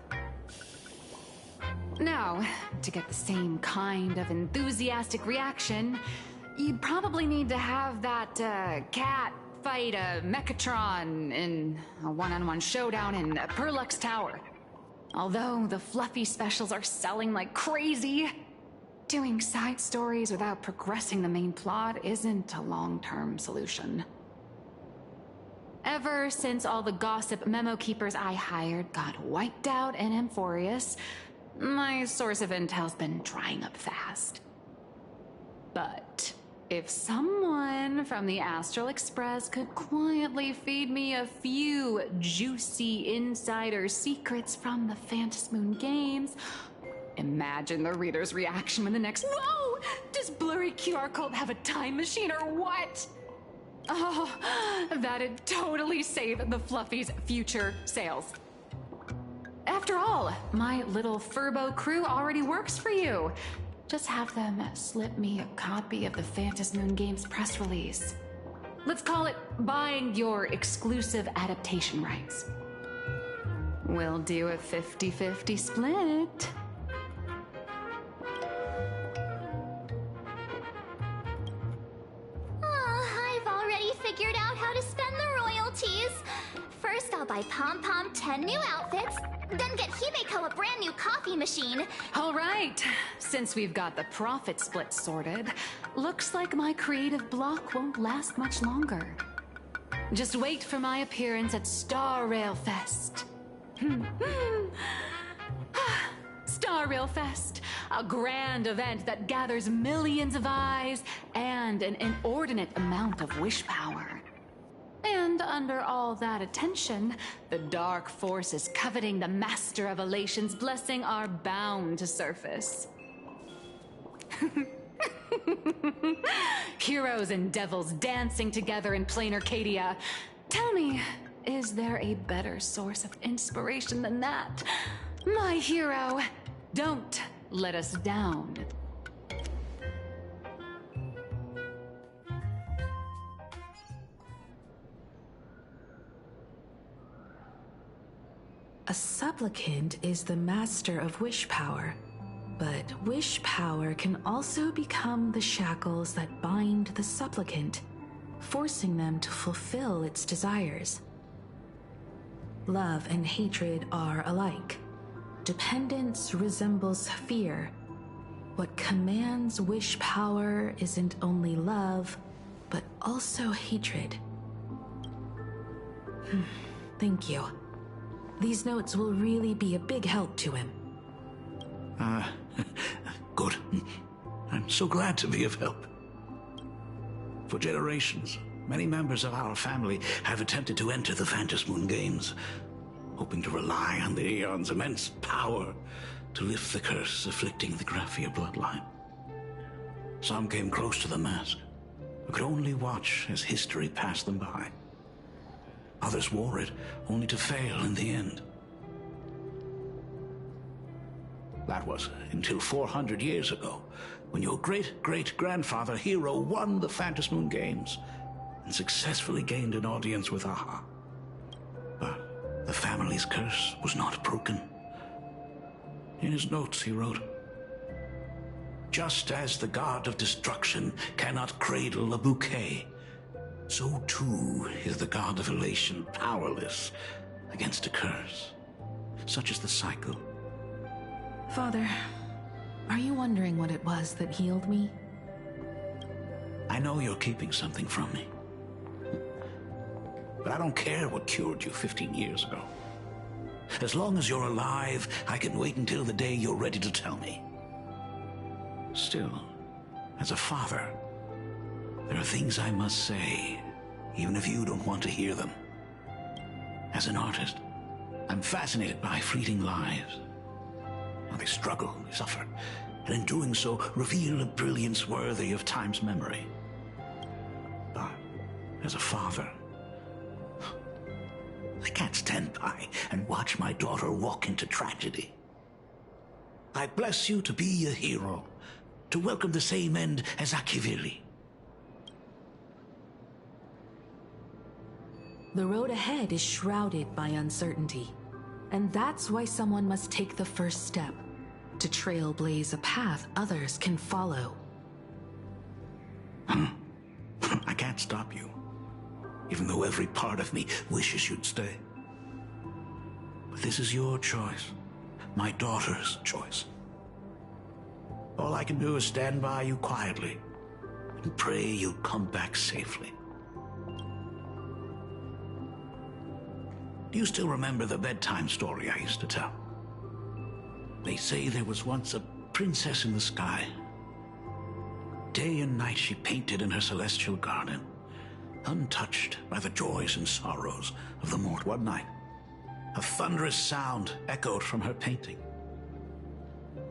Now, to get the same kind of enthusiastic reaction, you'd probably need to have that cat fight a Mechatron in a one-on-one showdown in Perlux Tower. Although the Fluffy specials are selling like crazy, doing side stories without progressing the main plot isn't a long-term solution. Ever since all the gossip memo keepers I hired got wiped out in Amphorius, my source of intel's been drying up fast. But if someone from the Astral Express could quietly feed me a few juicy insider secrets from the Phantasmoon Games, imagine the reader's reaction when the next— Whoa! Does Blurry QR Cult have a time machine or what? Oh, that'd totally save the Fluffy's future sales. After all, my little Furbo crew already works for you. Just have them slip me a copy of the Phantasmoon Games press release. Let's call it buying your exclusive adaptation rights. We'll do a 50-50 split. I've already figured out how to spend the royalties. First, I'll buy Pom-Pom 10 new outfits, then get Himeko a brand new coffee machine. All right, since we've got the profit split sorted, looks like my creative block won't last much longer. Just wait for my appearance at Star Rail Fest. Star Rail Fest, a grand event that gathers millions of eyes and an inordinate amount of wish power. And under all that attention, the dark forces coveting the Master of Elation's blessing are bound to surface. Heroes and devils dancing together in plain Arcadia. Tell me, is there a better source of inspiration than that? My hero, don't let us down. A supplicant is the master of wish power, but wish power can also become the shackles that bind the supplicant, forcing them to fulfill its desires. Love and hatred are alike. Dependence resembles fear. What commands wish power isn't only love, but also hatred. Thank you. These notes will really be a big help to him. Good. I'm so glad to be of help. For generations, many members of our family have attempted to enter the Phantasmoon Games, hoping to rely on the Aeon's immense power to lift the curse afflicting the Graphia bloodline. Some came close to the mask, but could only watch as history passed them by. Others wore it, only to fail in the end. That was until 400 years ago, when your great-great-grandfather Hero won the Phantasmoon Games and successfully gained an audience with Aha. But the family's curse was not broken. In his notes, he wrote, "Just as the god of destruction cannot cradle a bouquet, so too is the god of elation powerless against a curse. Such is the cycle." Father, are you wondering what it was that healed me? I know you're keeping something from me. But I don't care what cured you 15 years ago. As long as you're alive, I can wait until the day you're ready to tell me. Still, as a father, there are things I must say, even if you don't want to hear them. As an artist, I'm fascinated by fleeting lives. How they struggle, they suffer, and in doing so, reveal a brilliance worthy of time's memory. But as a father, I can't stand by and watch my daughter walk into tragedy. I bless you to be a hero, to welcome the same end as Akivili. The road ahead is shrouded by uncertainty, and that's why someone must take the first step to trailblaze a path others can follow. I can't stop you, even though every part of me wishes you'd stay. But this is your choice, my daughter's choice. All I can do is stand by you quietly and pray you'll come back safely. Do you still remember the bedtime story I used to tell? They say there was once a princess in the sky. Day and night she painted in her celestial garden, untouched by the joys and sorrows of the mortal. One night, a thunderous sound echoed from her painting.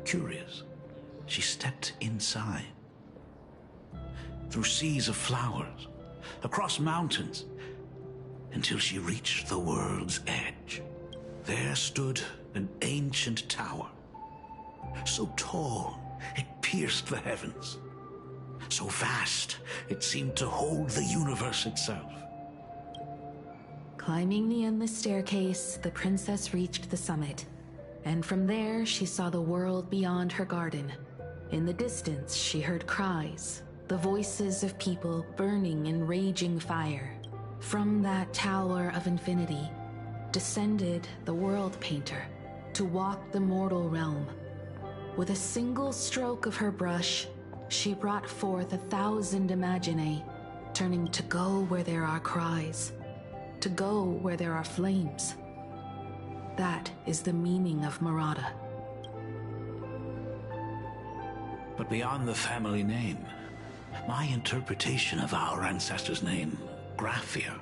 Curious, she stepped inside. Through seas of flowers, across mountains, until she reached the world's edge. There stood an ancient tower, so tall it pierced the heavens, so vast it seemed to hold the universe itself. Climbing the endless staircase, the princess reached the summit, and from there she saw the world beyond her garden. In the distance, she heard cries, the voices of people burning in raging fire. From that tower of infinity descended the world painter to walk the mortal realm. With a single stroke of her brush, she brought forth 1,000 imaginae, turning to go where there are cries, to go where there are flames. That is the meaning of Murata. But beyond the family name, my interpretation of our ancestor's name, Graphia,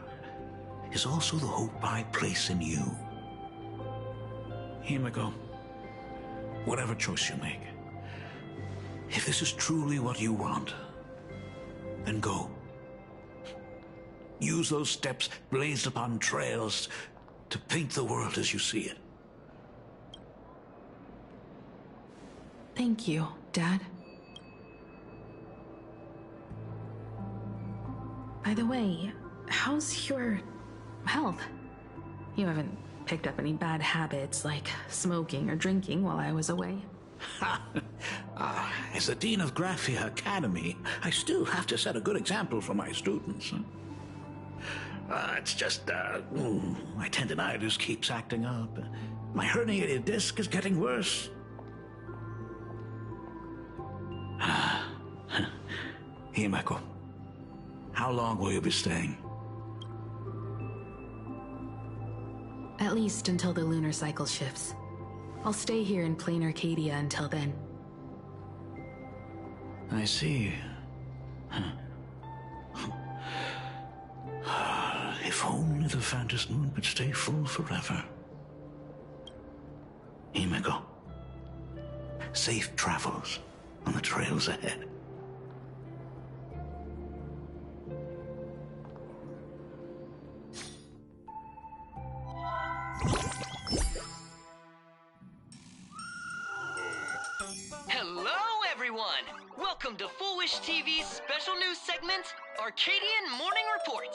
is also the hope I place in you. Himiko, whatever choice you make, if this is truly what you want, then go. Use those steps blazed upon trails to paint the world as you see it. Thank you, Dad. By the way, how's your health? You haven't picked up any bad habits like smoking or drinking while I was away? As the Dean of Graphia Academy, I still have to set a good example for my students. It's just, my tendinitis keeps acting up. My herniated disc is getting worse. Himeko, how long will you be staying? At least until the lunar cycle shifts. I'll stay here in plain Arcadia until then. I see. If only the Phantasmoon could stay full forever. Himeko, safe travels on the trails ahead. Wish TV's special news segment, Arcadian Morning Report.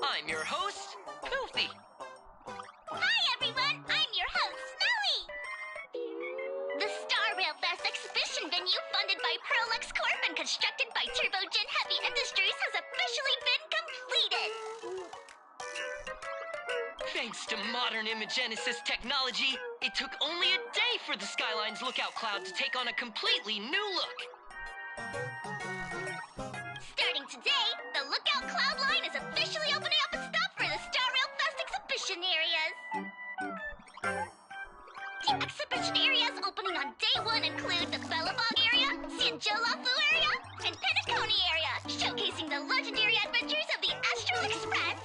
I'm your host, Goofy. Hi everyone, I'm your host, Snowy! The Star Rail Fest exhibition venue funded by Pearlux Corp and constructed by Turbogen Heavy Industries has officially been completed! Thanks to modern Imagenesis technology, it took only a day for the Skyline's lookout cloud to take on a completely new look. Starting today, the lookout cloud line is officially opening up its stop for the Star Rail Fest exhibition areas. The exhibition areas opening on day 1 include the Bellabog area, Sanjolafu area, and Penacony area, showcasing the legendary adventures of the Astral Express.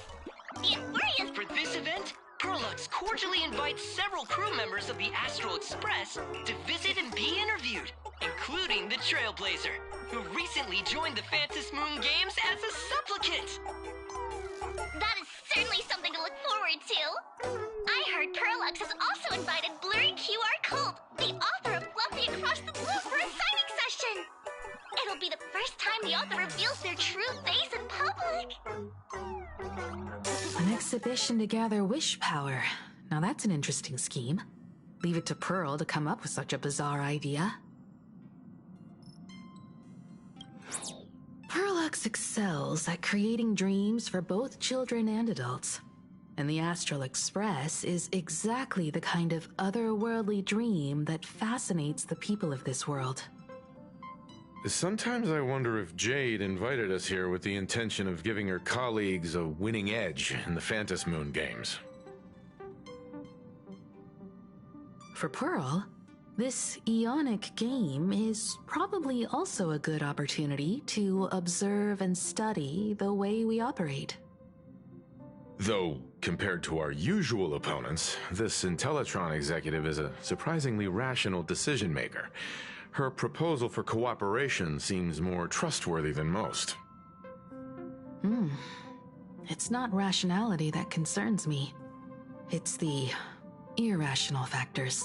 The Euphoria's For this event, Pearlux cordially invites several crew members of the Astral Express to visit and be interviewed, including the Trailblazer, who recently joined the Phantom Moon Games as a supplicant. That is certainly something to look forward to. I heard Pearlux has also invited Blurry QR Colt, the author of Fluffy Across the Blue, for a signing session. It'll be the first time the author reveals their true face in public. An exhibition to gather wish power. Now that's an interesting scheme. Leave it to Pearl to come up with such a bizarre idea. Pearlux excels at creating dreams for both children and adults. And the Astral Express is exactly the kind of otherworldly dream that fascinates the people of this world. Sometimes I wonder if Jade invited us here with the intention of giving her colleagues a winning edge in the Phantom Moon Games. For Pearl, this Ionic game is probably also a good opportunity to observe and study the way we operate. Though, compared to our usual opponents, this Intellitron executive is a surprisingly rational decision maker. Her proposal for cooperation seems more trustworthy than most. It's not rationality that concerns me. It's the irrational factors.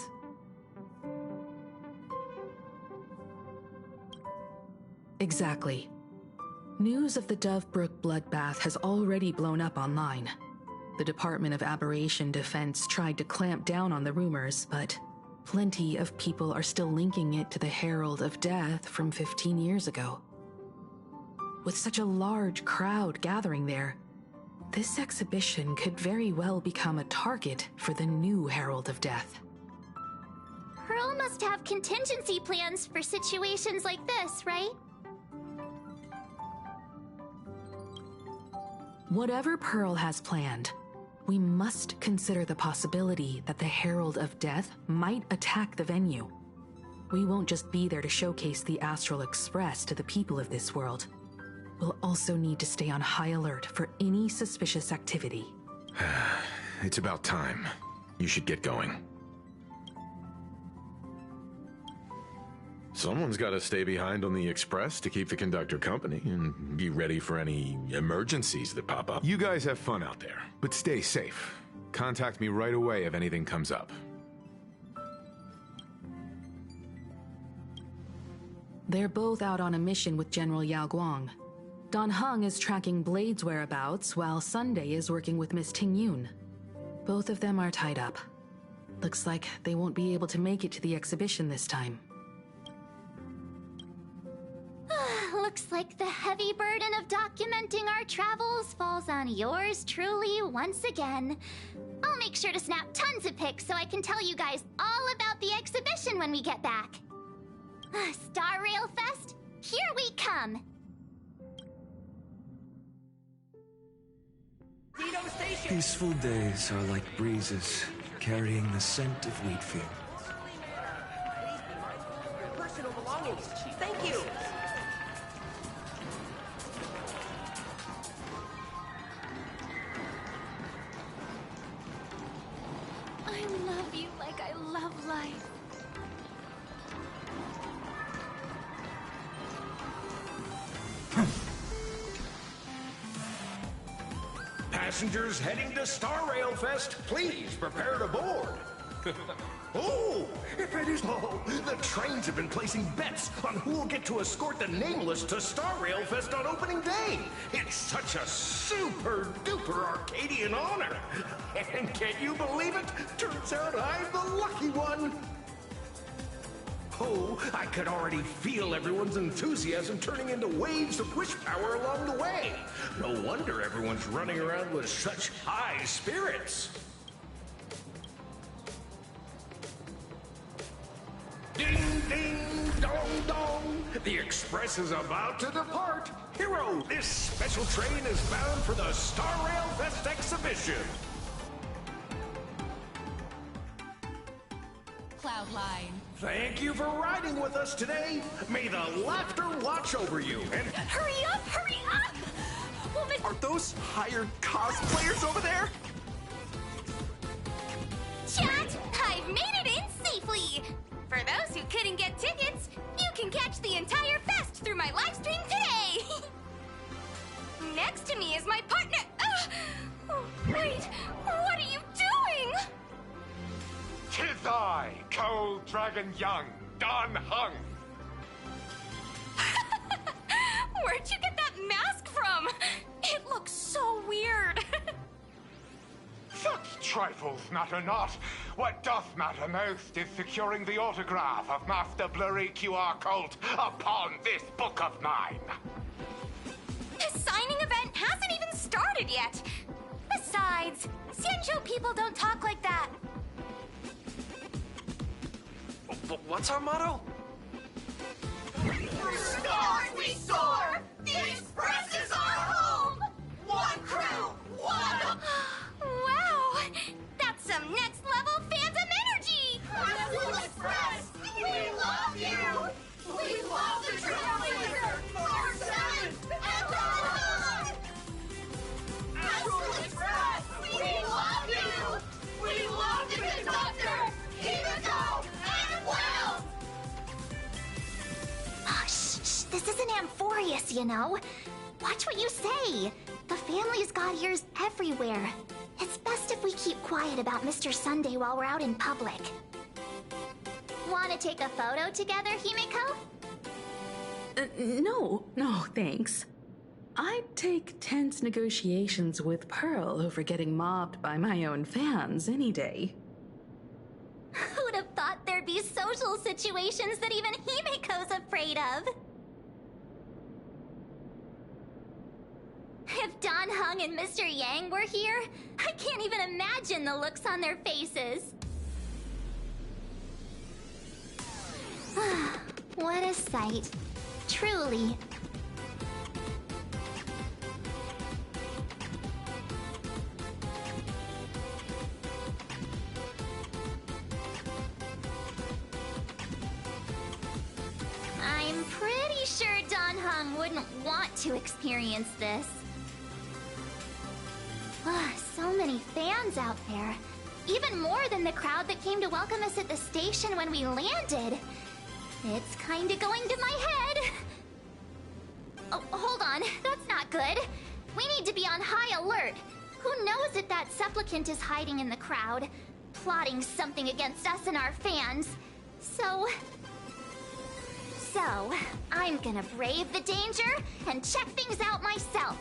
Exactly. News of the Dovebrook bloodbath has already blown up online. The Department of Aberration Defense tried to clamp down on the rumors, but plenty of people are still linking it to the Herald of Death from 15 years ago. With such a large crowd gathering there, this exhibition could very well become a target for the new Herald of Death. Pearl must have contingency plans for situations like this, right? Whatever Pearl has planned, we must consider the possibility that the Herald of Death might attack the venue. We won't just be there to showcase the Astral Express to the people of this world. We'll also need to stay on high alert for any suspicious activity. It's about time. You should get going. Someone's got to stay behind on the Express to keep the conductor company and be ready for any emergencies that pop up. You guys have fun out there, but stay safe. Contact me right away if anything comes up. They're both out on a mission with General Yao Guang. Don Hung is tracking Blade's whereabouts, while Sunday is working with Miss Ting Yun. Both of them are tied up. Looks like they won't be able to make it to the exhibition this time. Looks like the heavy burden of documenting our travels falls on yours truly once again. I'll make sure to snap tons of pics so I can tell you guys all about the exhibition when we get back. Star Rail Fest, here we come! Peaceful days are like breezes, carrying the scent of wheat fields. Personal belongings. Thank you. I love you like I love life. Passengers heading to Star Rail Fest, please prepare to board. Oh, if it is... Oh, the trains have been placing bets on who will get to escort the Nameless to Star Rail Fest on opening day. It's such a super-duper Arcadian honor. And can you believe it? Turns out I'm the lucky one. Oh, I could already feel everyone's enthusiasm turning into waves of wish power along the way. No wonder everyone's running around with such high spirits. Ding, ding, dong, dong. The express is about to depart. Hero, this special train is bound for the Star Rail Fest exhibition. Cloudline. Thank you for riding with us today. May the laughter watch over you. And Hurry up! Hurry up! We'll miss— Are those hired cosplayers over there? Chat, I've made it in safely. For those who couldn't get tickets, you can catch the entire fest through my live stream today. Next to me is my partner. Oh, wait, what are you doing? 'Tis I, Cold Dragon Young, Don Hung. Where'd you get that mask from? It looks so weird. Such trifles matter not. What doth matter most is securing the autograph of Master Blurry QR Cult upon this book of mine. The signing event hasn't even started yet. Besides, Xianzhou people don't talk like that. What's our motto? Through stars we soar! The Express is our home! One crew, one... Wow! That's some next level fandom energy! Azul Express! We love you! We love the Trailblazer! 4-7 and beyond! Azul Express! We love you! We love the conductor! Himiko and Will! Oh, shh, this isn't Amphorius, you know. Watch what you say. The family's got ears everywhere. It's best if we keep quiet about Mr. Sunday while we're out in public. Want to take a photo together, Himiko? No, thanks. I'd take tense negotiations with Pearl over getting mobbed by my own fans any day. Who'd have thought there'd be social situations that even Himiko's afraid of? If Don Hung and Mr. Yang were here, I can't even imagine the looks on their faces. What a sight. Truly. I'm pretty sure Don Hung wouldn't want to experience this. So many fans out there. Even more than the crowd that came to welcome us at the station when we landed. It's kinda going to my head. Oh, hold on. That's not good. We need to be on high alert. Who knows if that supplicant is hiding in the crowd, plotting something against us and our fans. So, I'm gonna brave the danger and check things out myself.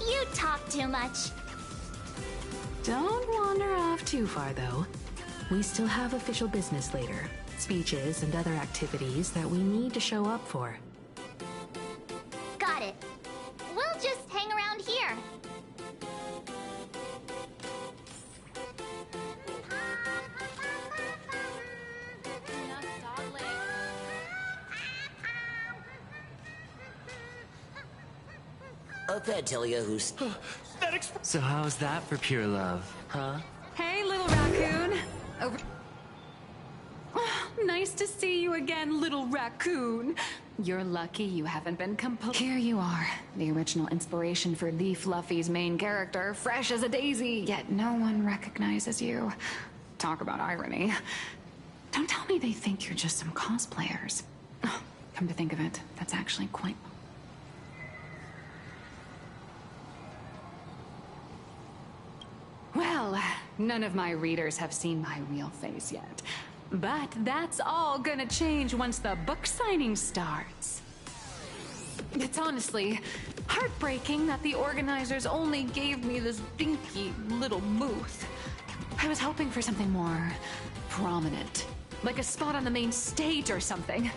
You talk too much. Don't wander off too far, though. We still have official business later. Speeches and other activities that we need to show up for. Got it. We'll just hang around here. I can't tell you who's... So how's that for pure love, huh? Hey, little raccoon. Over. to see you again, little raccoon. You're lucky you haven't been Here you are, the original inspiration for the Fluffy's main character, fresh as a daisy, yet no one recognizes you. Talk about irony. Don't tell me they think you're just some cosplayers. Oh, come to think of it, that's actually quite... Well, none of my readers have seen my real face yet. But that's all gonna change once the book signing starts. It's honestly heartbreaking that the organizers only gave me this dinky little booth. I was hoping for something more prominent, like a spot on the main stage or something.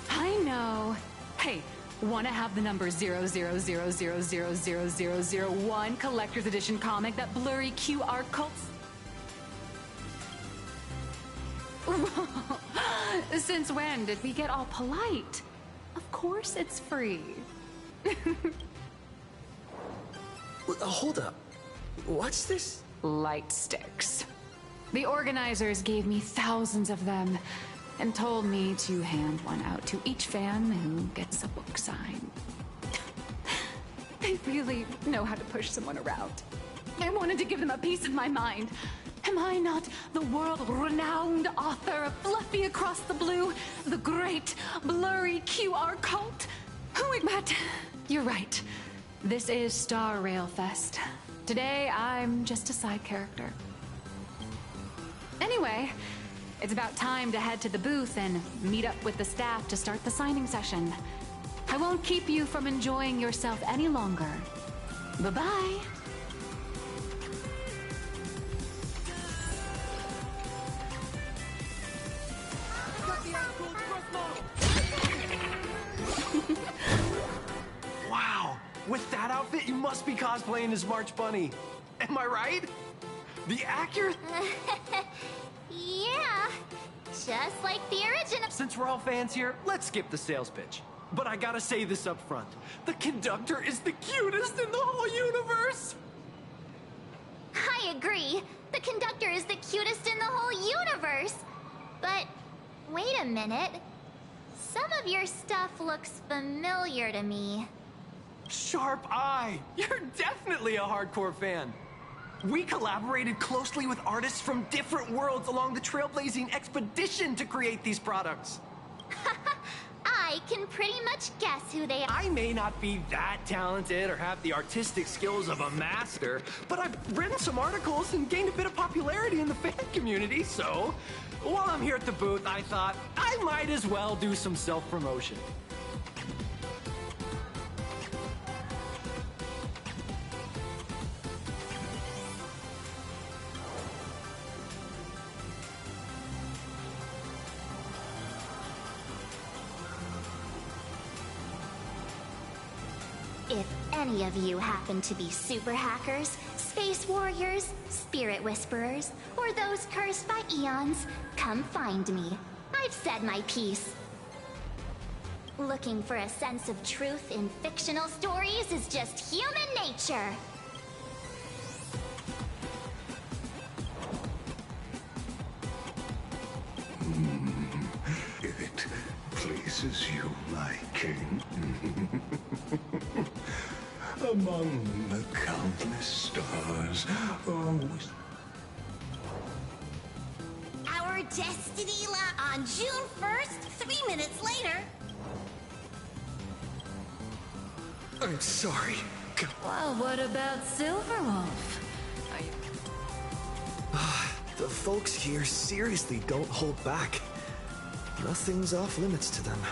I know. Hey, wanna have the number 000000001 collector's edition comic that blurry QR cults? Since when did we get all polite? Of course it's free. Hold up. What's this? Light sticks. The organizers gave me thousands of them and told me to hand one out to each fan who gets a book signed. They really know how to push someone around. I wanted to give them a piece of my mind. Am I not the world-renowned author of Fluffy Across the Blue, the great blurry QR cult? But you're right. This is Star Rail Fest. Today, I'm just a side character. Anyway, it's about time to head to the booth and meet up with the staff to start the signing session. I won't keep you from enjoying yourself any longer. Bye-bye. Wow, with that outfit, you must be cosplaying as March Bunny. Am I right? The accurate... Yeah, just like the original. Since we're all fans here, let's skip the sales pitch. But I gotta say this up front. The conductor is the cutest in the whole universe! I agree. The conductor is the cutest in the whole universe. But wait a minute. Some of your stuff looks familiar to me. Sharp eye! You're definitely a hardcore fan. We collaborated closely with artists from different worlds along the trailblazing expedition to create these products. I can pretty much guess who they are. I may not be that talented or have the artistic skills of a master, but I've written some articles and gained a bit of popularity in the fan community, so while I'm here at the booth, I thought I might as well do some self-promotion. If any of you happen to be super hackers, space warriors, spirit whisperers, or those cursed by eons, come find me. I've said my piece. Looking for a sense of truth in fictional stories is just human nature. It pleases you, my king. Among the countless stars, always... Our destiny on June 1st, 3 minutes later. I'm sorry. Well, what about Silverwolf? The folks here seriously don't hold back. Nothing's off limits to them.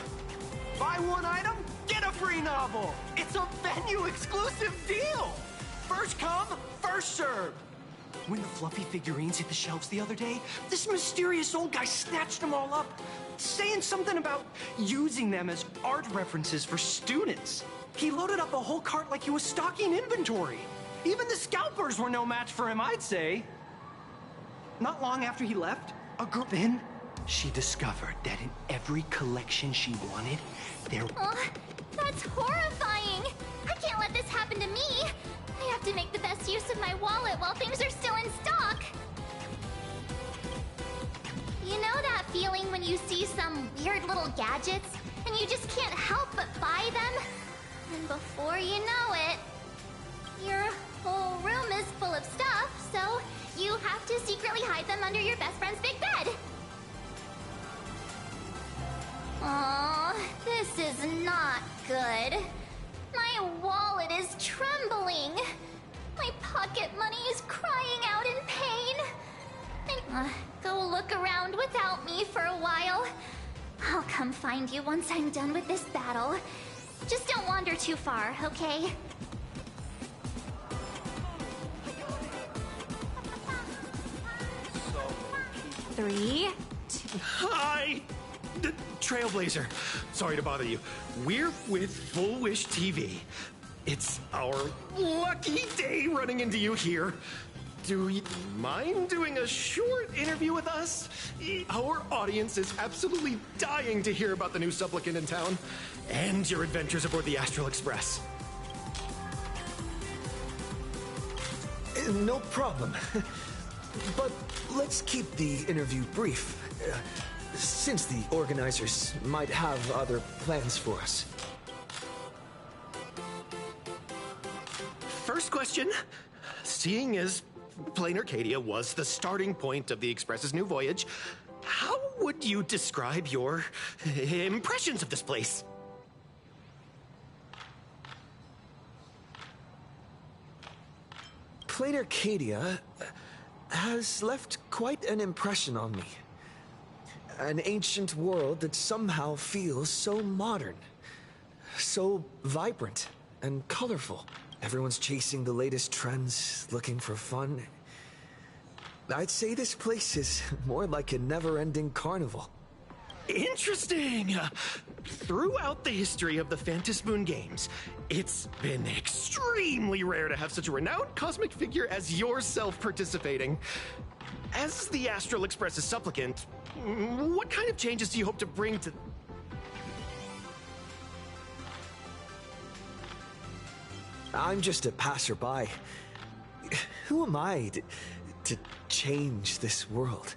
Buy one item, get a free novel! It's a venue-exclusive deal! First come, first served! When the fluffy figurines hit the shelves the other day, this mysterious old guy snatched them all up, saying something about using them as art references for students. He loaded up a whole cart like he was stocking inventory. Even the scalpers were no match for him, I'd say. Not long after he left, a girl... Then she discovered that in every collection she wanted, there... Oh, that's horrifying! I can't let this happen to me! I have to make the best use of my wallet while things are still in stock! you see some weird little gadgets, and you just can't help but buy them. And before you know it, your whole room is full of stuff, so you have to secretly hide them under your best friend's big bed. Aw, this is not good. My wallet is trembling. My pocket money is crying out in pain. Go look around without me for a while. I'll come find you once I'm done with this battle. Just don't wander too far, okay? Three, Hi! Trailblazer. Sorry to bother you. We're with Full Wish TV. It's our lucky day running into you here. Do you mind doing a short interview with us? Our audience is absolutely dying to hear about the new supplicant in town and your adventures aboard the Astral Express. No problem. But let's keep the interview brief, since the organizers might have other plans for us. First question. Seeing as Plane Arcadia was the starting point of the Express's new voyage, how would you describe your impressions of this place? Plane Arcadia has left quite an impression on me. An ancient world that somehow feels so modern, so vibrant and colorful. Everyone's chasing the latest trends, looking for fun. I'd say this place is more like a never-ending carnival. Interesting! Throughout the history of the Phantom Moon games, it's been extremely rare to have such a renowned cosmic figure as yourself participating. As the Astral Express's supplicant, what kind of changes do you hope to bring to... I'm just a passerby. Who am I to change this world?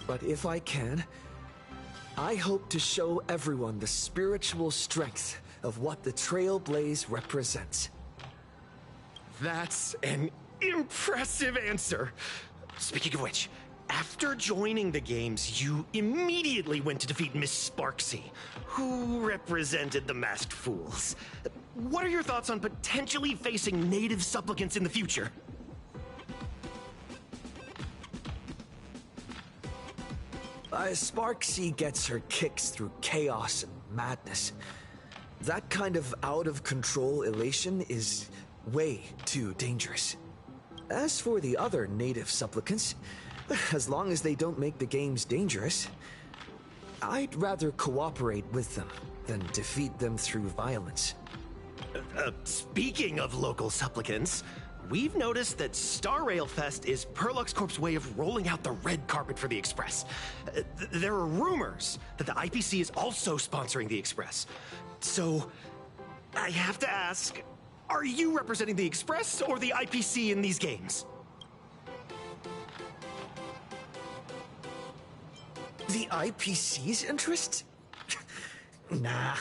But if I can, I hope to show everyone the spiritual strength of what the Trailblaze represents. That's an impressive answer. Speaking of which, after joining the games, you immediately went to defeat Miss Sparksy, who represented the Masked Fools. What are your thoughts on potentially facing native supplicants in the future? Sparksy gets her kicks through chaos and madness. That kind of out-of-control elation is way too dangerous. As for the other native supplicants, as long as they don't make the games dangerous, I'd rather cooperate with them than defeat them through violence. Speaking of local supplicants, we've noticed that Star Rail Fest is Perlux Corp's way of rolling out the red carpet for the Express. There are rumors that the IPC is also sponsoring the Express. So, I have to ask, are you representing the Express or the IPC in these games? The IPC's interest? Nah.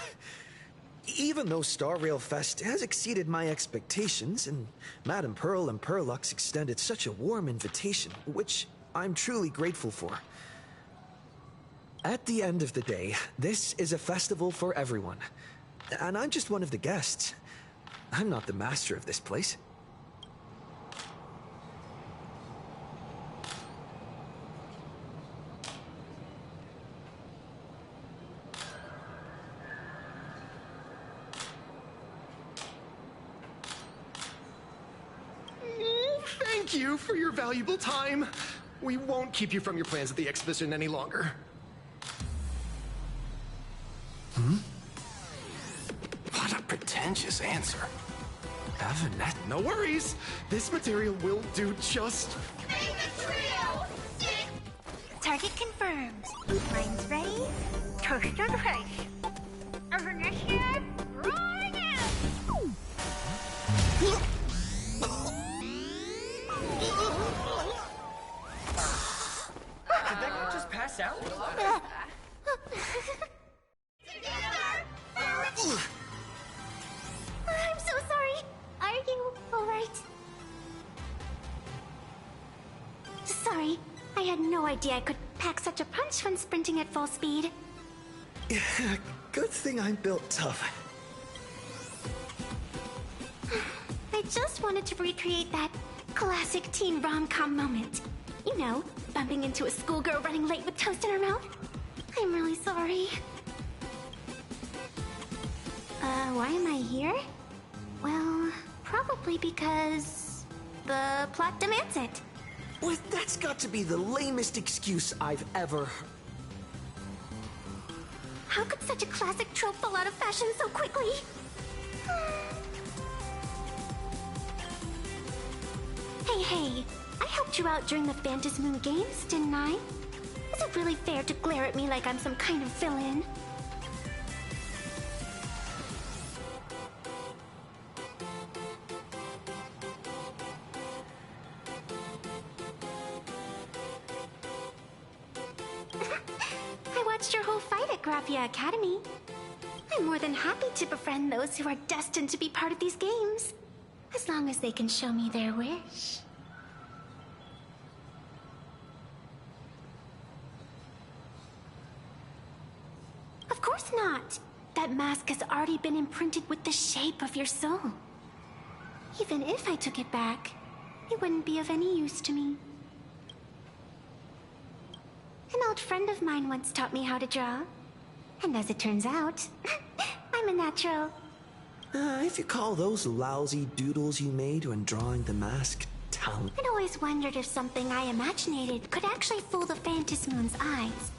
Even though Star Rail Fest has exceeded my expectations, and Madame Pearl and Perlux extended such a warm invitation, which I'm truly grateful for. At the end of the day, this is a festival for everyone. And I'm just one of the guests. I'm not the master of this place. Thank you for your valuable time. We won't keep you from your plans at the exhibition any longer. What a pretentious answer. Evanet, no worries. This material will do just... Make the trio! Stick! target confirmed. Brains ready? Toast on face. Initiative, rolling out! Did that guy just pass out? right? Sorry, I had no idea I could pack such a punch when sprinting at full speed. Good thing I'm built tough. I just wanted to recreate that classic teen rom-com moment. You know, bumping into a schoolgirl running late with toast in her mouth. I'm really sorry. Why am I here? Well, probably because the plot demands it. Well, that's got to be the lamest excuse I've ever heard. How could such a classic trope fall out of fashion so quickly? Hey, I helped you out during the Phantasmoon Games, didn't I? Is it really fair to glare at me like I'm some kind of villain? I watched your whole fight at Graphia Academy. I'm more than happy to befriend those who are destined to be part of these games. As long as they can show me their wish. Of course not. That mask has already been imprinted with the shape of your soul. Even if I took it back, it wouldn't be of any use to me. An old friend of mine once taught me how to draw. And as it turns out, I'm a natural. If you call those lousy doodles you made when drawing the mask talent. I'd always wondered if something I imaginated could actually fool the Phantasmoon's eyes.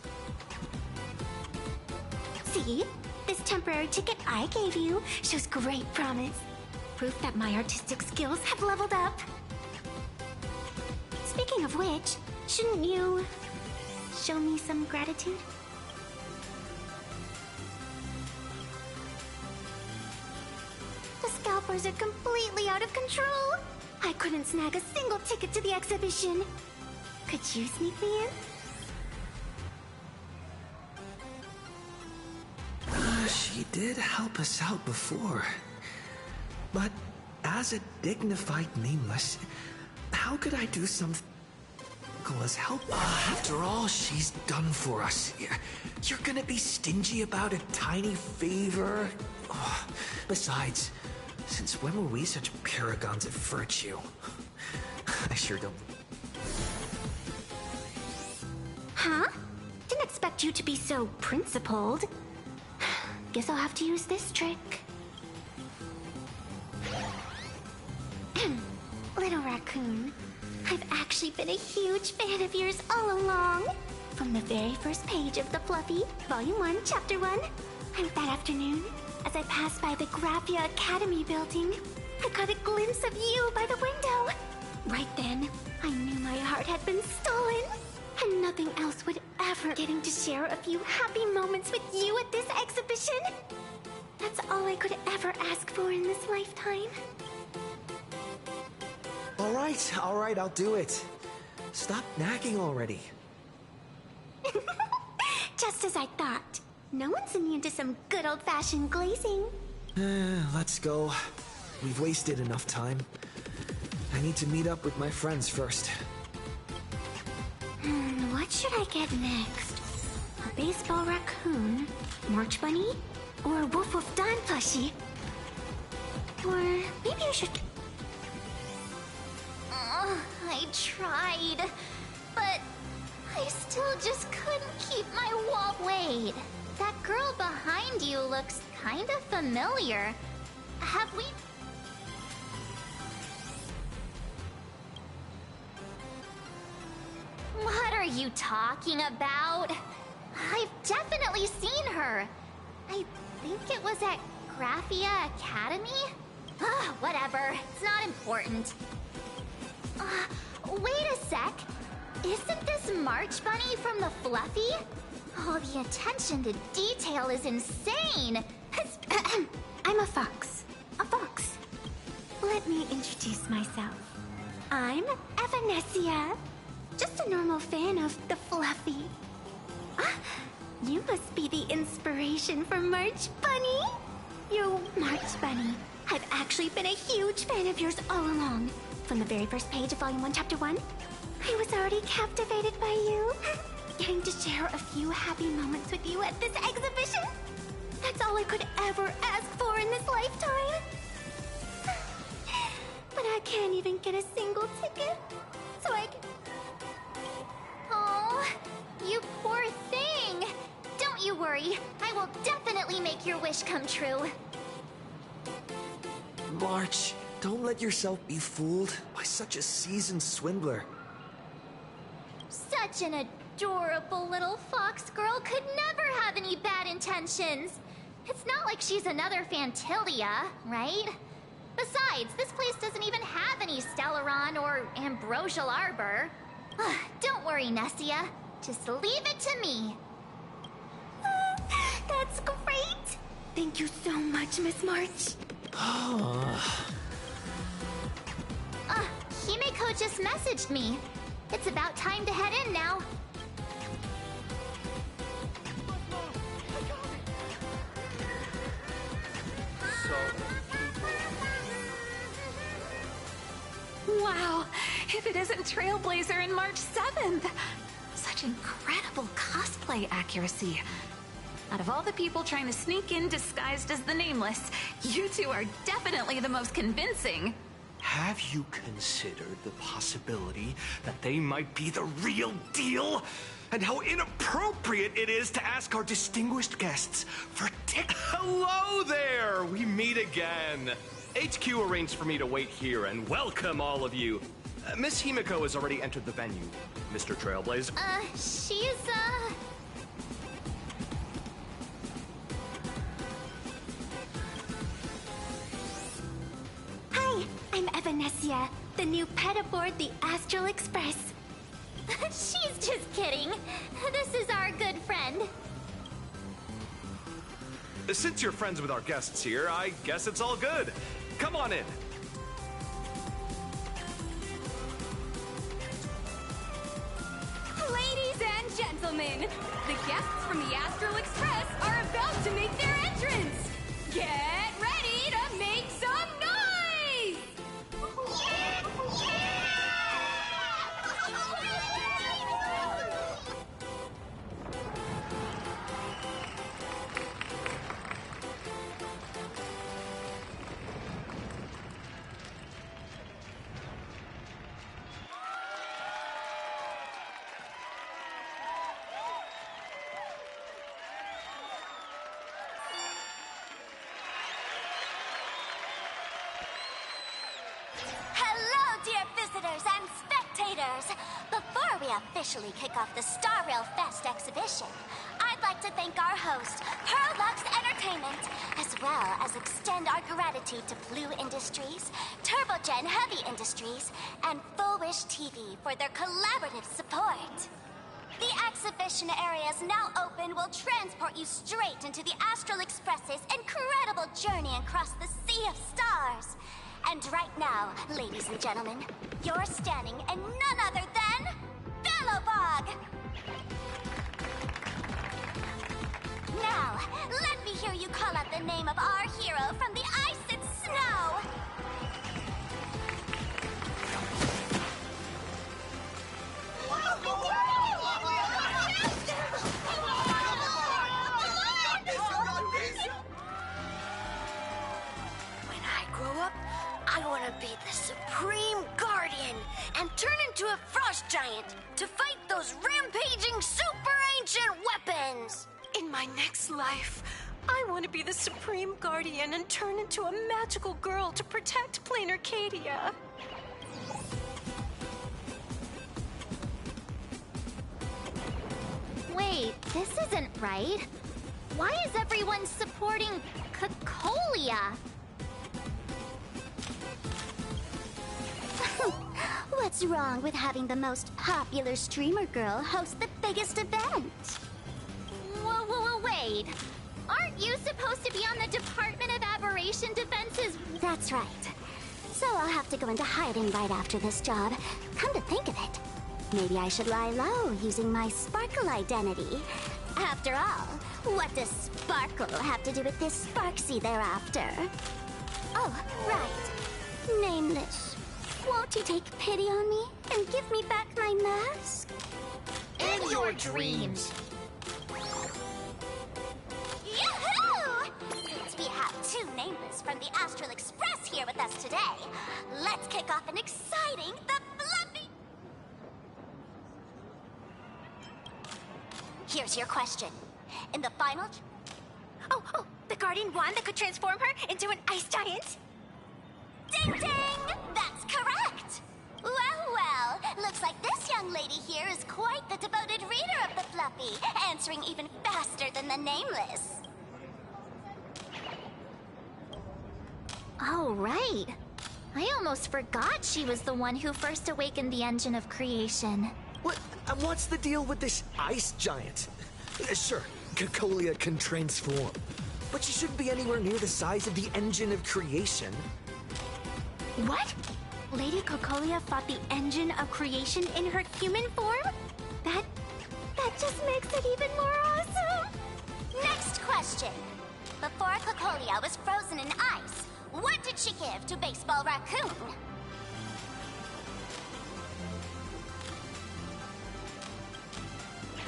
See? This temporary ticket I gave you shows great promise. Proof that my artistic skills have leveled up. Speaking of which, shouldn't you show me some gratitude? The scalpers are completely out of control. I couldn't snag a single ticket to the exhibition. Could you sneak me in? She did help us out before. But as a dignified nameless, how could I do something as help? After all she's done for us, you're gonna be stingy about a tiny favor? Besides, since when were we such paragons of virtue? I sure don't. Huh? Didn't expect you to be so principled. Guess I'll have to use this trick. Little raccoon, I've actually been a huge fan of yours all along. From the very first page of The Fluffy, Volume 1, Chapter 1. And that afternoon, as I passed by the Graphia Academy building, I caught a glimpse of you by the window. Right then, I knew my heart had been stolen. And nothing else would ever getting to share a few happy moments with you at this exhibition. That's all I could ever ask for in this lifetime. All right, I'll do it. Stop nagging already. Just as I thought. No one's immune to some good old-fashioned glazing. Let's go. We've wasted enough time. I need to meet up with my friends first. What should I get next? A baseball raccoon? March bunny? Or a Woof Woof Dawn plushie? Or maybe I should... I tried, but I still just couldn't keep my wall. Wait, that girl behind you looks kind of familiar. Have we... What are you talking about? I've definitely seen her. I think it was at Graphia Academy? Whatever, it's not important. Wait a sec. Isn't this March Bunny from the Fluffy? Oh, the attention to detail is insane. I'm a fox. A fox. Let me introduce myself. I'm Evanessia. Just a normal fan of the Fluffy. You must be the inspiration for March Bunny. Yo, March Bunny, I've actually been a huge fan of yours all along. From the very first page of Volume 1, Chapter 1, I was already captivated by you. Getting to share a few happy moments with you at this exhibition, that's all I could ever ask for in this lifetime. But I can't even get a single ticket, so I can... Oh, you poor thing. Don't you worry. I will definitely make your wish come true. March, don't let yourself be fooled by such a seasoned swindler. Such an adorable little fox girl could never have any bad intentions. It's not like she's another Fantilia, right? Besides, this place doesn't even have any Stellaron or Ambrosial Arbor. Don't worry, Nessia. Just leave it to me. That's great! Thank you so much, Miss March. Himeko just messaged me. It's about time to head in now. Wow, if it isn't Trailblazer and March 7th! Such incredible cosplay accuracy. Out of all the people trying to sneak in disguised as the Nameless, you two are definitely the most convincing. Have you considered the possibility that they might be the real deal? And how inappropriate it is to ask our distinguished guests for tickets. Hello there! We meet again. HQ arranged for me to wait here and welcome all of you. Miss Himeko has already entered the venue, Mr. Trailblazer. She's, Hi, I'm Evanessia, the new pet aboard the Astral Express. She's just kidding. This is our good friend. Since you're friends with our guests here, I guess it's all good. Come on in. Ladies and gentlemen, the guests from the Astral Express are about to make their entrance. Get ready to make some noise! And spectators! Before we officially kick off the Star Rail Fest exhibition, I'd like to thank our host, Pearl Lux Entertainment, as well as extend our gratitude to Blue Industries, Turbogen Heavy Industries, and Full Wish TV for their collaborative support. The exhibition area is now open will transport you straight into the Astral Express's incredible journey across the Sea of Stars. And right now, ladies and gentlemen, you're standing in none other than Bellowbog! Now, let me hear you call out the name of our hero from the ice and snow! When I grow up, I want to be the Supreme Guardian and turn into a frost giant to fight those rampaging super ancient weapons. In my next life, I want to be the Supreme Guardian and turn into a magical girl to protect Plain Arcadia. Wait, this isn't right. Why is everyone supporting Cacolia? What's wrong with having the most popular streamer girl host the biggest event? Whoa, wait. Aren't you supposed to be on the Department of Aberration Defense's... That's right. So I'll have to go into hiding right after this job. Come to think of it, maybe I should lie low using my Sparkle identity. After all, what does Sparkle have to do with this Sparksy thereafter? Oh, right. Nameless. Won't you take pity on me and give me back my mask? In your dreams. Yoo-hoo! Since we have two Nameless from the Astral Express here with us today, let's kick off an exciting, fluffy... Here's your question. In the final... Oh, the Guardian wand that could transform her into an ice giant? Ding ding! That's correct! Well, looks like this young lady here is quite the devoted reader of the Fluffy, answering even faster than the Nameless. Oh, right. I almost forgot she was the one who first awakened the engine of creation. What's the deal with this ice giant? Sure, Cocolia can transform, but she shouldn't be anywhere near the size of the engine of creation. What? Lady Cocolia fought the engine of creation in her human form? That just makes it even more awesome! Next question. Before Cocolia was frozen in ice, what did she give to Baseball Raccoon?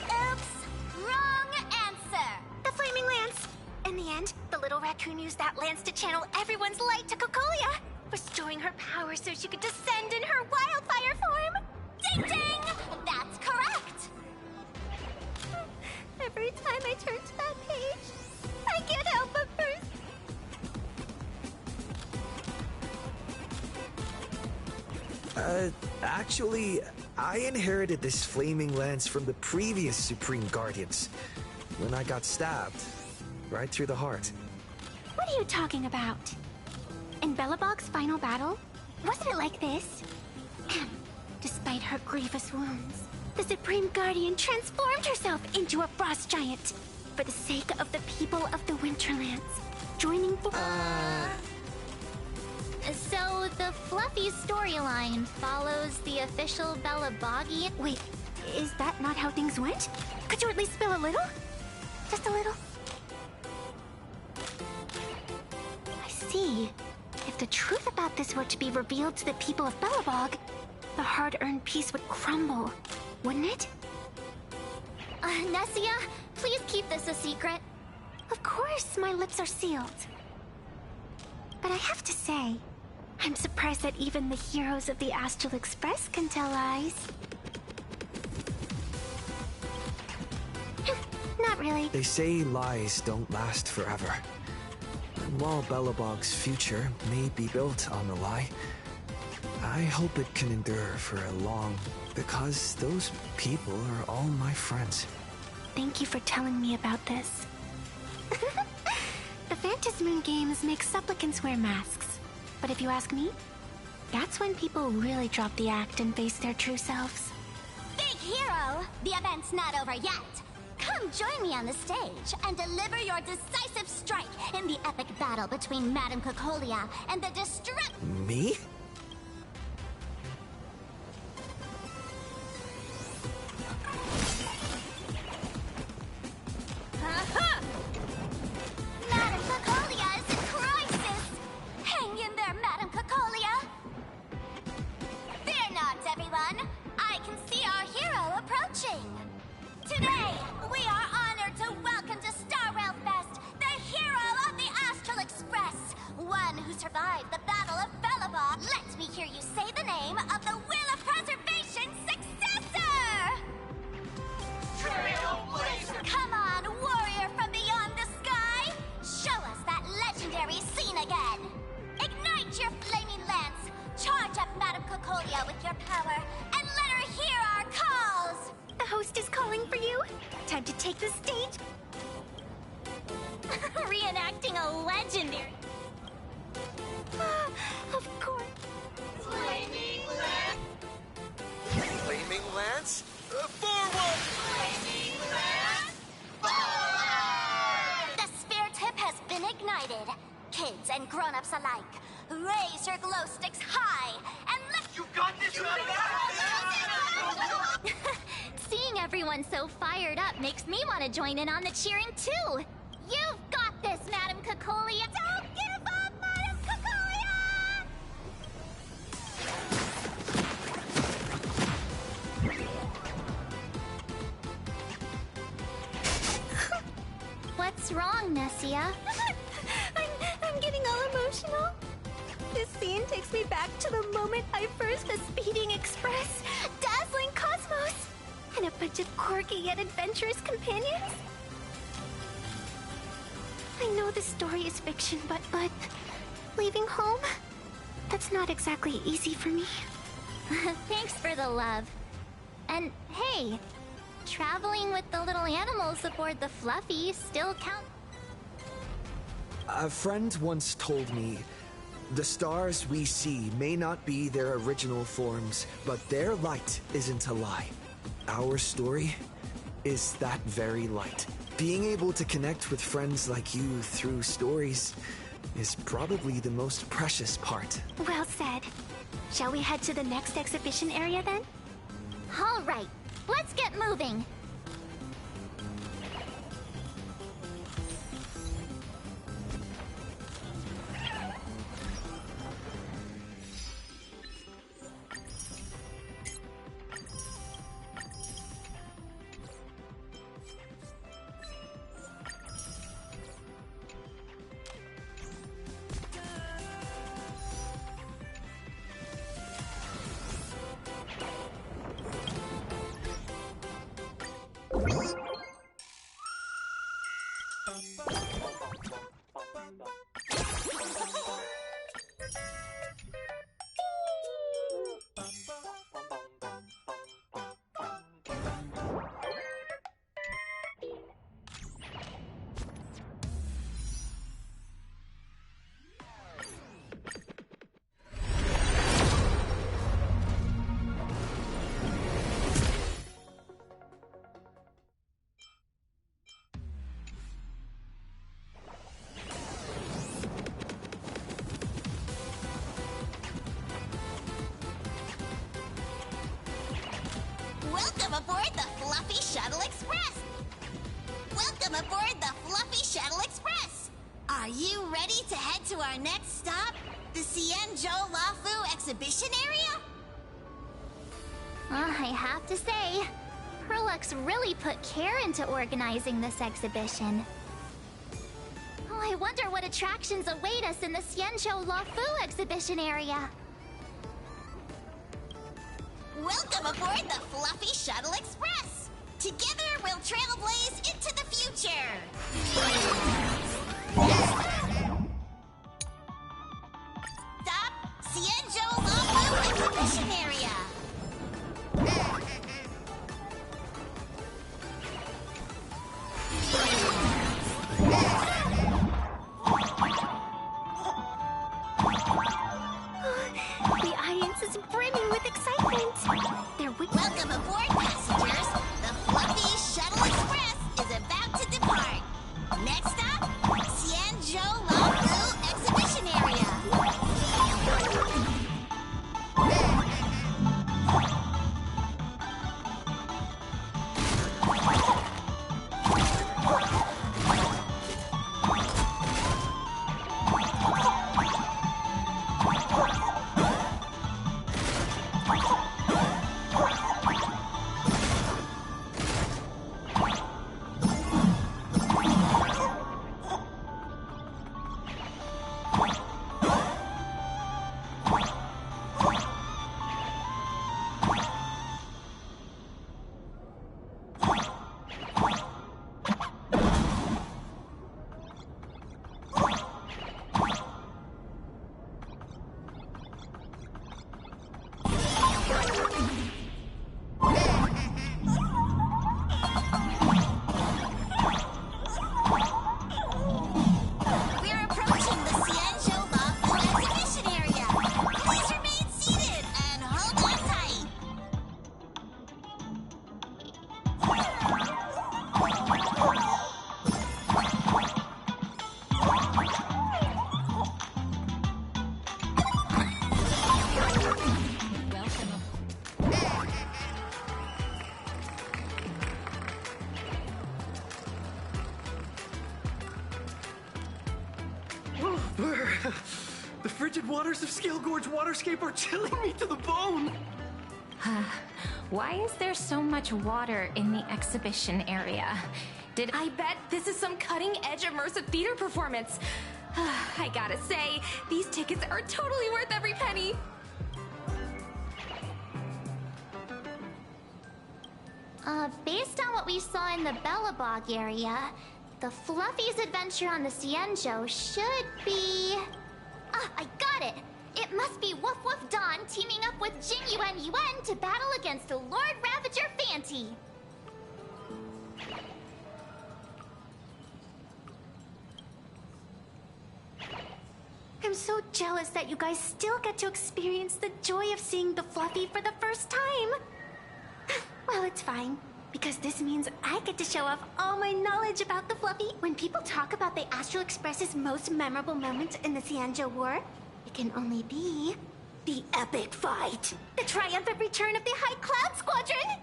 Oops! Wrong answer! The Flaming Lance! In the end, the little raccoon used that lance to channel everyone's light to Cocolia, restoring her power so she could descend in her wildfire form! Ding ding! That's correct! Every time I turn to that page, I can't help but burst. Actually, I inherited this flaming lance from the previous Supreme Guardians when I got stabbed right through the heart. What are you talking about? In Belobog's final battle, wasn't it like this? Despite her grievous wounds, the Supreme Guardian transformed herself into a frost giant for the sake of the people of the Winterlands, joining for... So the Fluffy storyline follows the official Belabogian... Wait, is that not how things went? Could you at least spill a little? Just a little? I see. If the truth about this were to be revealed to the people of Belobog, the hard-earned peace would crumble, wouldn't it? Nessia, please keep this a secret. Of course, my lips are sealed. But I have to say, I'm surprised that even the heroes of the Astral Express can tell lies. Not really. They say lies don't last forever. And while Belobog's future may be built on the lie, I hope it can endure for a long... because those people are all my friends. Thank you for telling me about this. The Phantasmoon games make supplicants wear masks. But if you ask me, that's when people really drop the act and face their true selves. Big hero! The event's not over yet! Come join me on the stage and deliver your decisive strike in the epic battle between Madame Cocolia and the Me? Madame Cocolia is in crisis! Hang in there, Madame Cocolia! Fear not, everyone! I can see our hero approaching! Today, we are honored to welcome to Star Rail Fest the hero of the Astral Express, one who survived the Battle of Belobog. Let me hear you say the name of the Will of Preservation's successor! Trailblazer! Come on, warrior from beyond the sky! Show us that legendary scene again! Ignite your flaming lance! Charge up Madame Cocolia with your power, and let her hear our calls! The host is calling for you. Time to take the stage. Reenacting a legendary... Of course. Flaming Lance! Flaming Lance? Forward! Flaming Lance! Forward! The spear tip has been ignited. Kids and grown-ups alike, raise your glow sticks high and let... You got this! Seeing everyone so fired up makes me want to join in on the cheering too. You've got this, Madame Cocolia. Don't give up, Madame Cocolia! wrong, Nessia? I'm getting all emotional. This scene takes me back to the moment I first met Speeding Express, Dazzling Cosmos, and a bunch of quirky yet adventurous companions. I know this story is fiction, but leaving home? That's not exactly easy for me. Thanks for the love. And hey, traveling with the little animals aboard the Fluffy still counts. A friend once told me, the stars we see may not be their original forms, but their light isn't a lie. Our story is that very light. Being able to connect with friends like you through stories is probably the most precious part. Well said. Shall we head to the next exhibition area then? All right, let's get moving. Welcome aboard the Fluffy Shuttle Express! Welcome aboard the Fluffy Shuttle Express! Are you ready to head to our next stop, the Xianzhou Lafu exhibition area? I have to say, Perlux really put care into organizing this exhibition. Oh, I wonder what attractions await us in the Xianzhou Lafu exhibition area. Welcome aboard the Fluffy Shuttle Express! Together, we'll trailblaze into the future! Stop! Xianzhou Lafu exhibition area! The audience is brimming with excitement. Welcome aboard, passengers. The Fluffy Shuttle Express is about to depart. Next stop, Xianzhou Lafu exhibition area. The frigid waters of Scale Gorge Waterscape are chilling me to the bone! Why is there so much water in the exhibition area? I bet this is some cutting-edge immersive theater performance. I gotta say, these tickets are totally worth every penny. Based on what we saw in the Bellabog area, the Fluffy's adventure on the Cienjo should be... Ah, I got it! It must be Woof Woof Dawn teaming up with Jing Yuan Yuan to battle against the Lord Ravager Fanti. I'm so jealous that you guys still get to experience the joy of seeing the Fluffy for the first time. Well, it's fine, because this means I get to show off all my knowledge about the Fluffy. When people talk about the Astral Express's most memorable moment in the Cienjo War, it can only be the epic fight. The triumphant return of the High Cloud Squadron!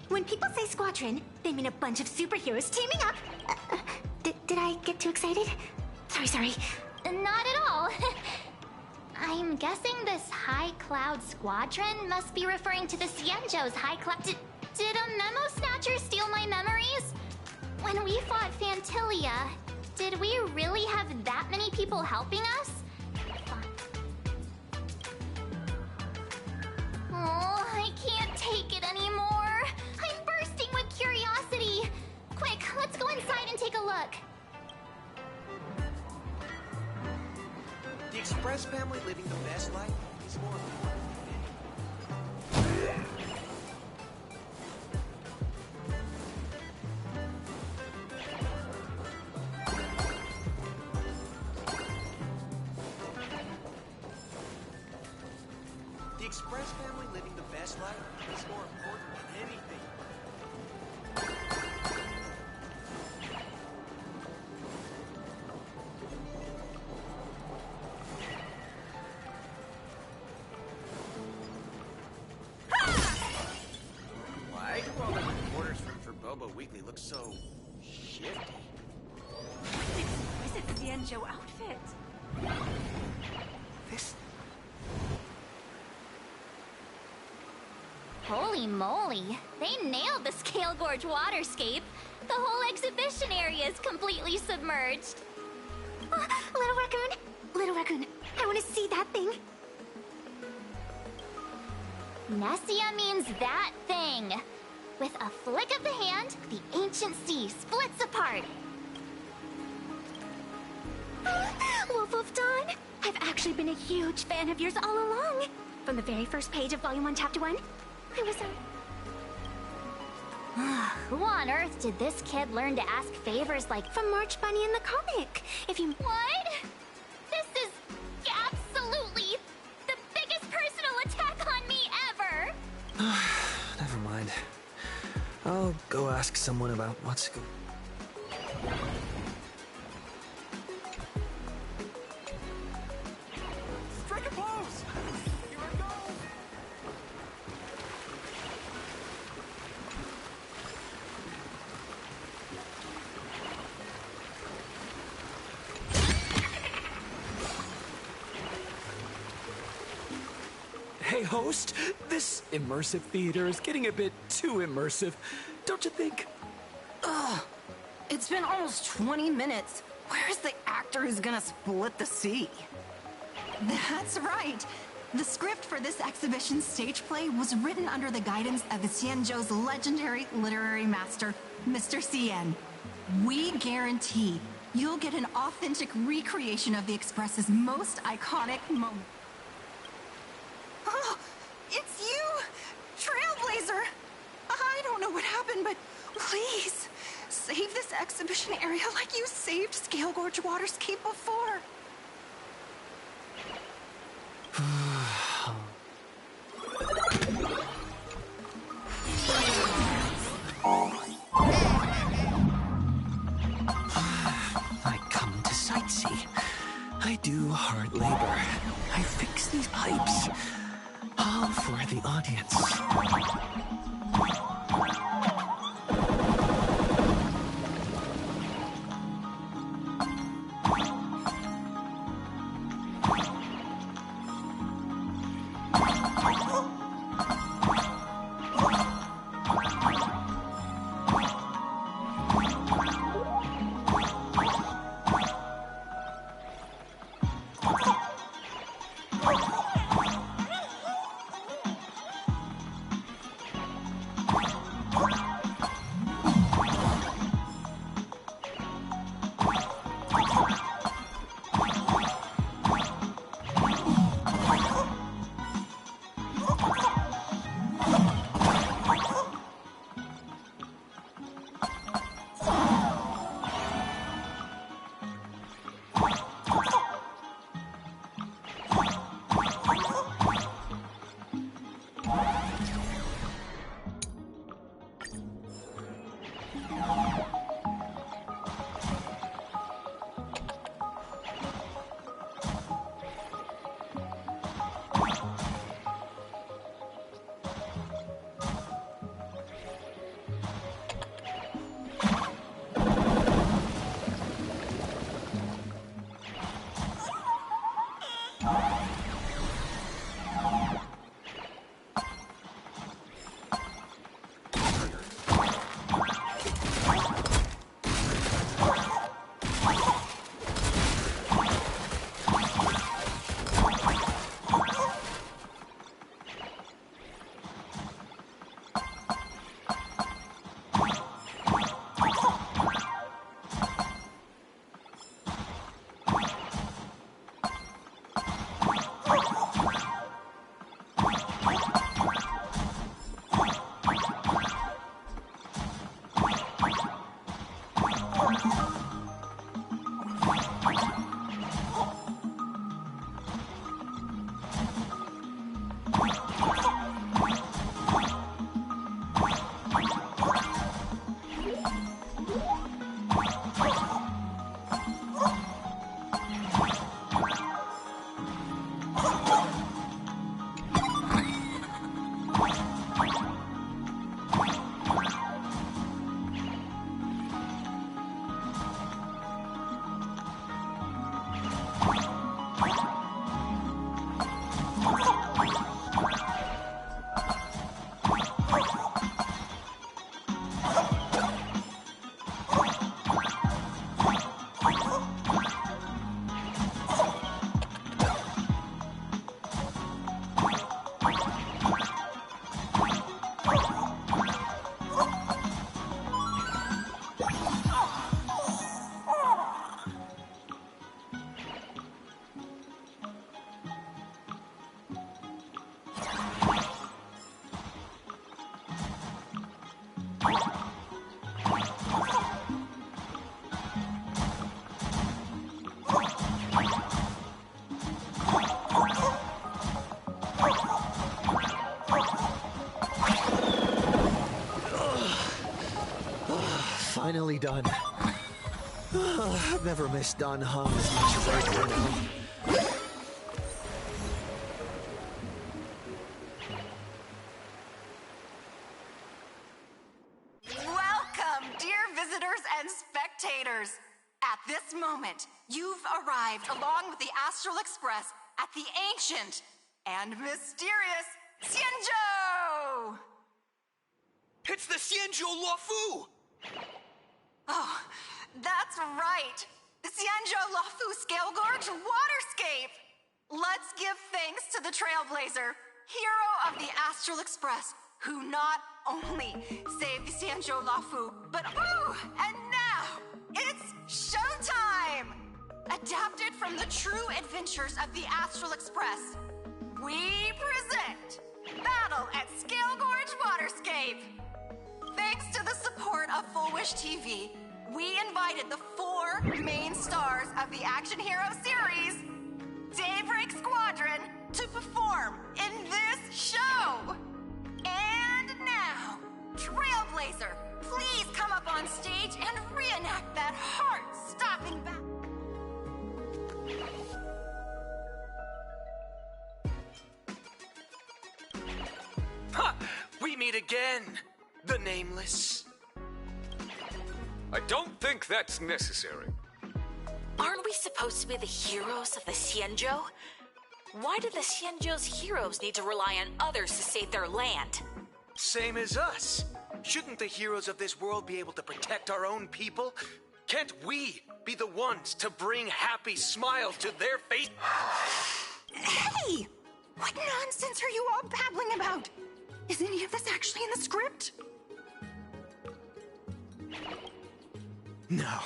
When people say squadron, they mean a bunch of superheroes teaming up. Did I get too excited? Sorry. Not at all. I'm guessing this High Cloud Squadron must be referring to the Cienjo's High Cloud... Did a Memo Snatcher steal my memories? When we fought Fantilia, did we really have that many people helping us? Oh, I can't take it anymore. I'm bursting with curiosity. Quick, let's go inside and take a look. The Express family living the best life is more important. The Express family living the best life is more important than anything. Why do all the reporters for Bobo Weekly look so shifty? This is the Cienjo outfit. This... Holy moly, they nailed the Scale Gorge waterscape. The whole exhibition area is completely submerged. Little Raccoon, I want to see that thing. Nessia means that thing. With a flick of the hand, the ancient sea splits apart. Wolf of Dawn, I've actually been a huge fan of yours all along. From the very first page of Volume 1, Chapter 1, I was who on earth did this kid learn to ask favors like from March Bunny in the comic? If you... What? This is absolutely the biggest personal attack on me ever! Never mind. I'll go ask someone about what's good. Strike a pose! Here I go! Hey, host, this immersive theater is getting a bit too immersive, don't you think? Ugh, it's been almost 20 minutes. Where's the actor who's gonna split the sea? That's right. The script for this exhibition stage play was written under the guidance of the Cienjo's legendary literary master, Mr. Cien. We guarantee you'll get an authentic recreation of the Express's most iconic moment. Oh, it's you! Trailblazer! I don't know what happened, but please, save this exhibition area like you saved Scale Gorge Waterscape before. I come to sightsee. I do hard labor. I fix these pipes. All for the audience. Finally done. I've never missed Don Hung as much as I do now. Welcome, dear visitors and spectators. At this moment, you've arrived along with the Astral Express at the ancient and mysterious Xianzhou! It's the Xianzhou Luofu! Oh, that's right. The Xianzhou Luofu Scale Gorge Waterscape! Let's give thanks to the Trailblazer, hero of the Astral Express, who not only saved the Xianzhou Luofu, but and now it's showtime! Adapted from the true adventures of the Astral Express, we present Battle at Scale Gorge Waterscape! Thanks to the support of Full Wish TV, we invited the 4 main stars of the action hero series, Daybreak Squadron, to perform in this show! And now, Trailblazer, please come up on stage and reenact that heart-stopping battle. Ha! We meet again, the Nameless. I don't think that's necessary. Aren't we supposed to be the heroes of the Xianzhou? Why do the Xianzhou's heroes need to rely on others to save their land? Same as us. Shouldn't the heroes of this world be able to protect our own people? Can't we be the ones to bring happy smiles to their face? Hey! What nonsense are you all babbling about? Is any of this actually in the script? No,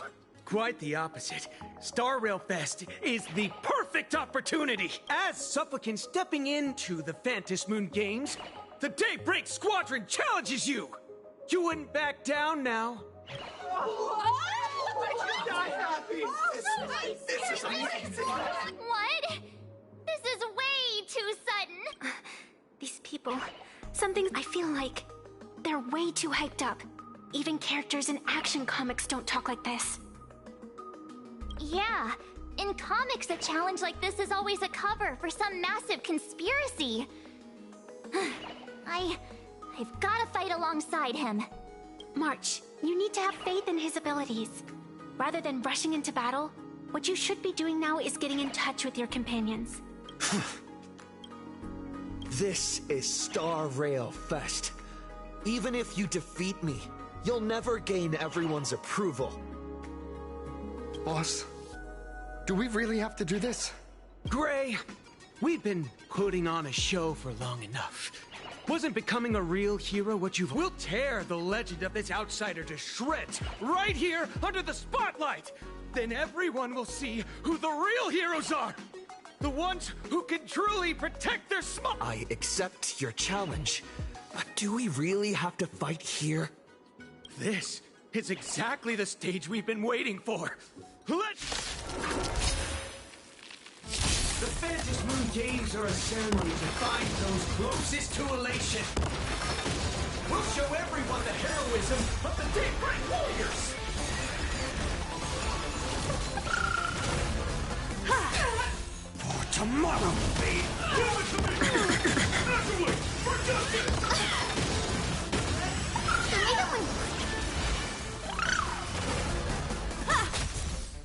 quite the opposite. Star Rail Fest is the perfect opportunity. As supplicant stepping into the Phantom Moon Games, the Daybreak Squadron challenges you. You wouldn't back down now. This is amazing! What? This is way too sudden! These people, I feel like they're way too hyped up. Even characters in action comics don't talk like this. Yeah, In comics, a challenge like this is always a cover for some massive conspiracy. I've gotta fight alongside him. March, you need to have faith in his abilities. Rather than rushing into battle, what you should be doing now is getting in touch with your companions. This is Star Rail Fest. Even if you defeat me, you'll never gain everyone's approval. Boss, do we really have to do this? Gray, we've been putting on a show for long enough. Wasn't becoming a real hero what you will tear the legend of this outsider to shreds right here under the spotlight. Then everyone will see who the real heroes are. The ones who can truly protect their small... I accept your challenge, but do we really have to fight here? This is exactly the stage we've been waiting for. Let's... The Phantom Moon Games are a ceremony to find those closest to elation. We'll show everyone the heroism of the Daybreak Warriors! For tomorrow, babe! Give it to me! Naturally! For justice!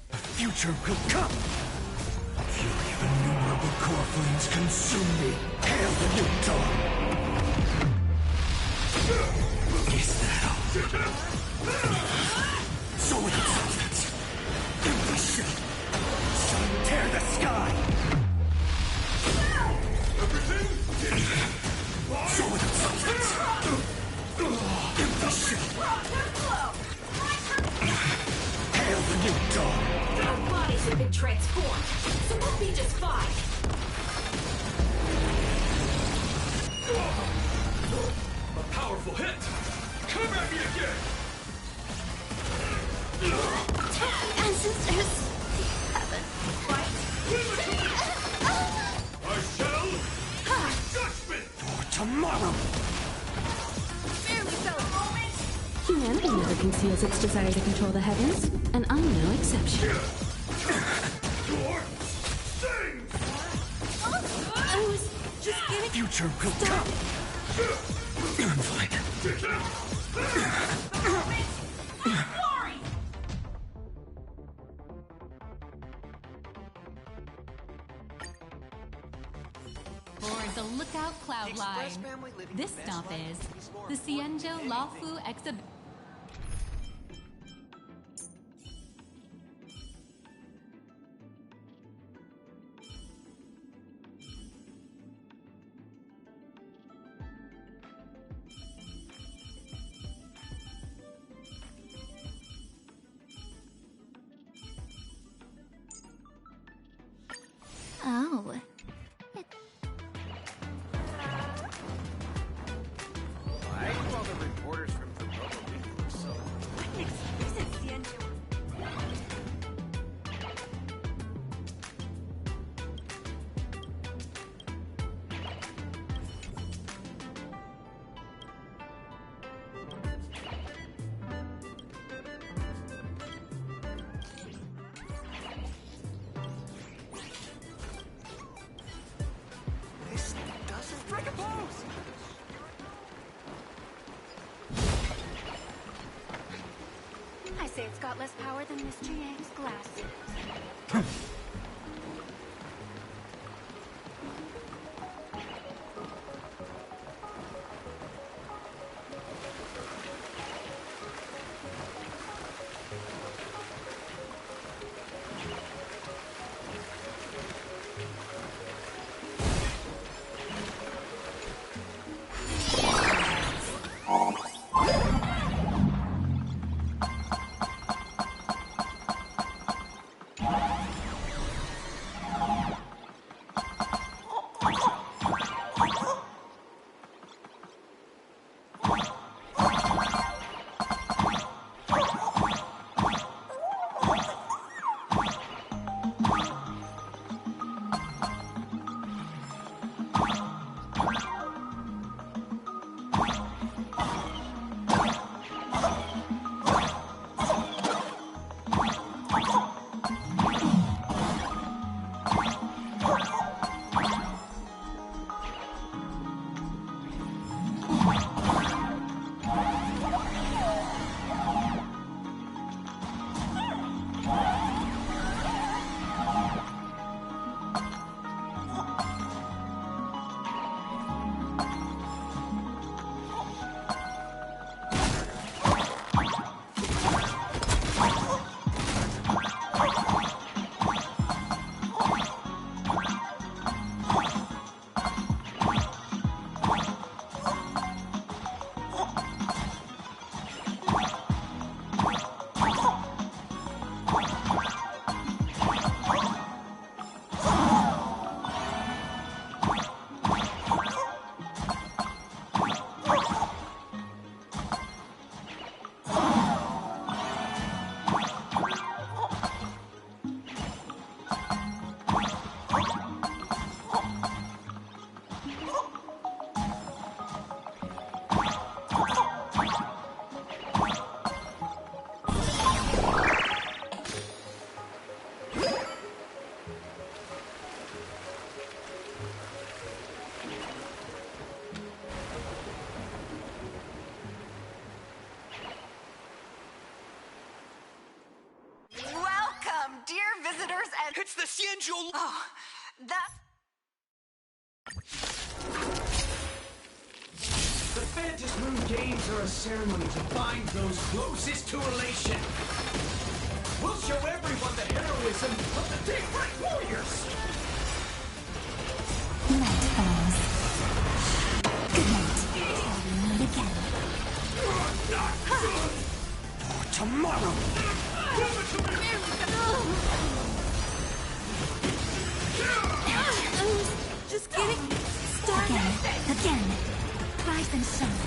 The future will come! Fury of innumerable core flames consume me. Hail the new dawn! Is that all? So without substance, empty shell, sun tear the sky! Everything? So without substance, empty shell. Hail the new dawn! Our bodies have been transformed, so we'll be just fine. A powerful hit! Come at me again! Ancestors, heaven, I shall... Judgment! For tomorrow! Humanity never conceals its desire to control the heavens, and I'm no exception. Your things! I was just getting... Future will come! I'm fine. Board the Lookout Cloud Line. This stop is the Cienjo Lafu Exhibition. Oh. Why do all the reporters from Toronto look so... This doesn't strike a pose! I say it's got less power than Mr. Yang's glasses. Sienjo... Oh, that... The Phantom Moon Games are a ceremony to bind those closest to elation. We'll show everyone the heroism of the Daybreak Warriors! Night falls. Good night. Meet again. Not good! For tomorrow! Just getting started. Again. Rise and shine.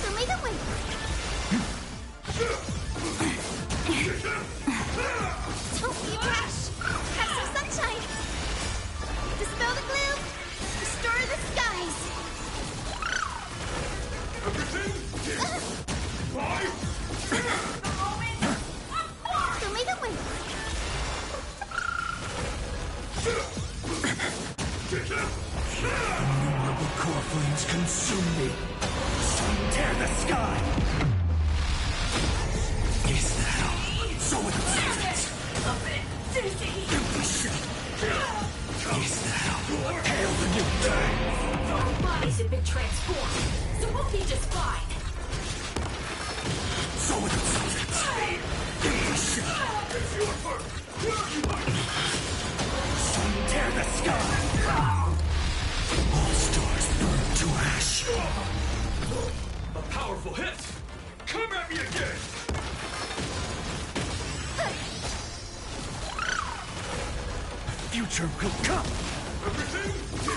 Show me the way. Don't be rash. Have some sunshine. Dispel the gloom. Restore the skies. Everything is fine. Show me the way. Innumerable core flames consume me. Sun tear the sky. Is that all? So it is. A bit dizzy. Empty shell. Is that all? Hail the new day. Our bodies have been transformed, so we'll be just fine. So it is. Empty shell. It's your turn. Where are you hiding? Sun tear the sky. All stars burn to ash. A powerful hit. Come at me again. Future will come. Everything is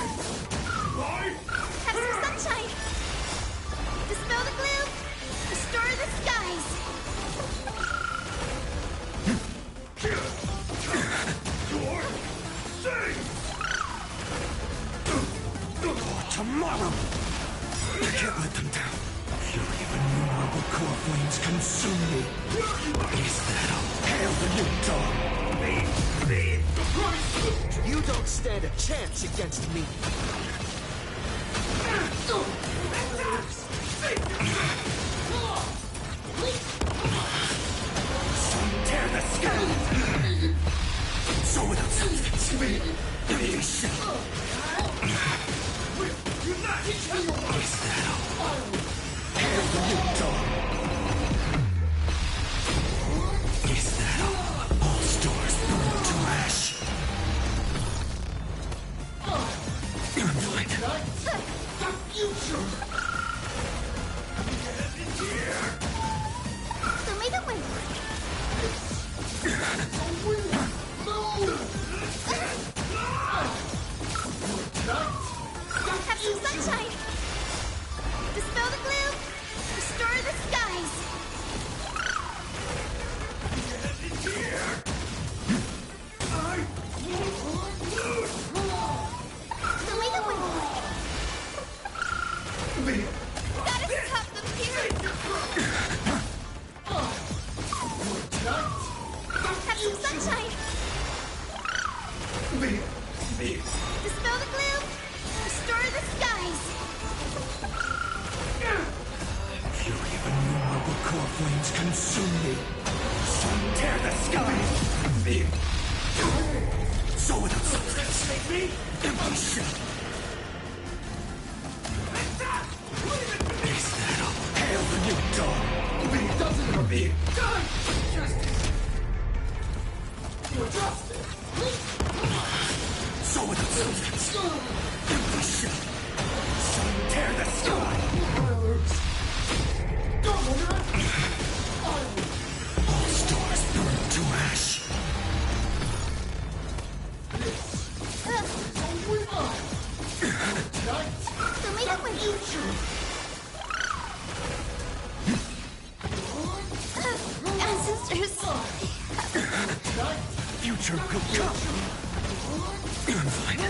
fine. Have some sunshine. Dispel the gloom. Restore the skies. You're safe. For tomorrow. I can't let them down. Fury of innumerable core flames consume me. Is that all? Hail the new dawn. You don't stand a chance against me. Sun tear the sky. So without substance. Empty shell. Is that all? Hail the new dawn. Is that all? All stars burn to ash. Gunfight. The future. Show me the way. Have some sunshine. Dispel the gloom. Restore the skies. Show me the way. Gotta stop them here. Have some sunshine. Dispel the gloom. Restore the skies. Fury of innumerable core flames consume me. Sun tear the sky. So without substance. Empty shell. Is that all? Hail the new dawn. Doesn't hurt me. Justice. For justice. So without substance. Empty shell. Sun tear the sky. Don't wonder. All stars burn to ash. Show me the way. Ancestors. Future will come. Gunfight.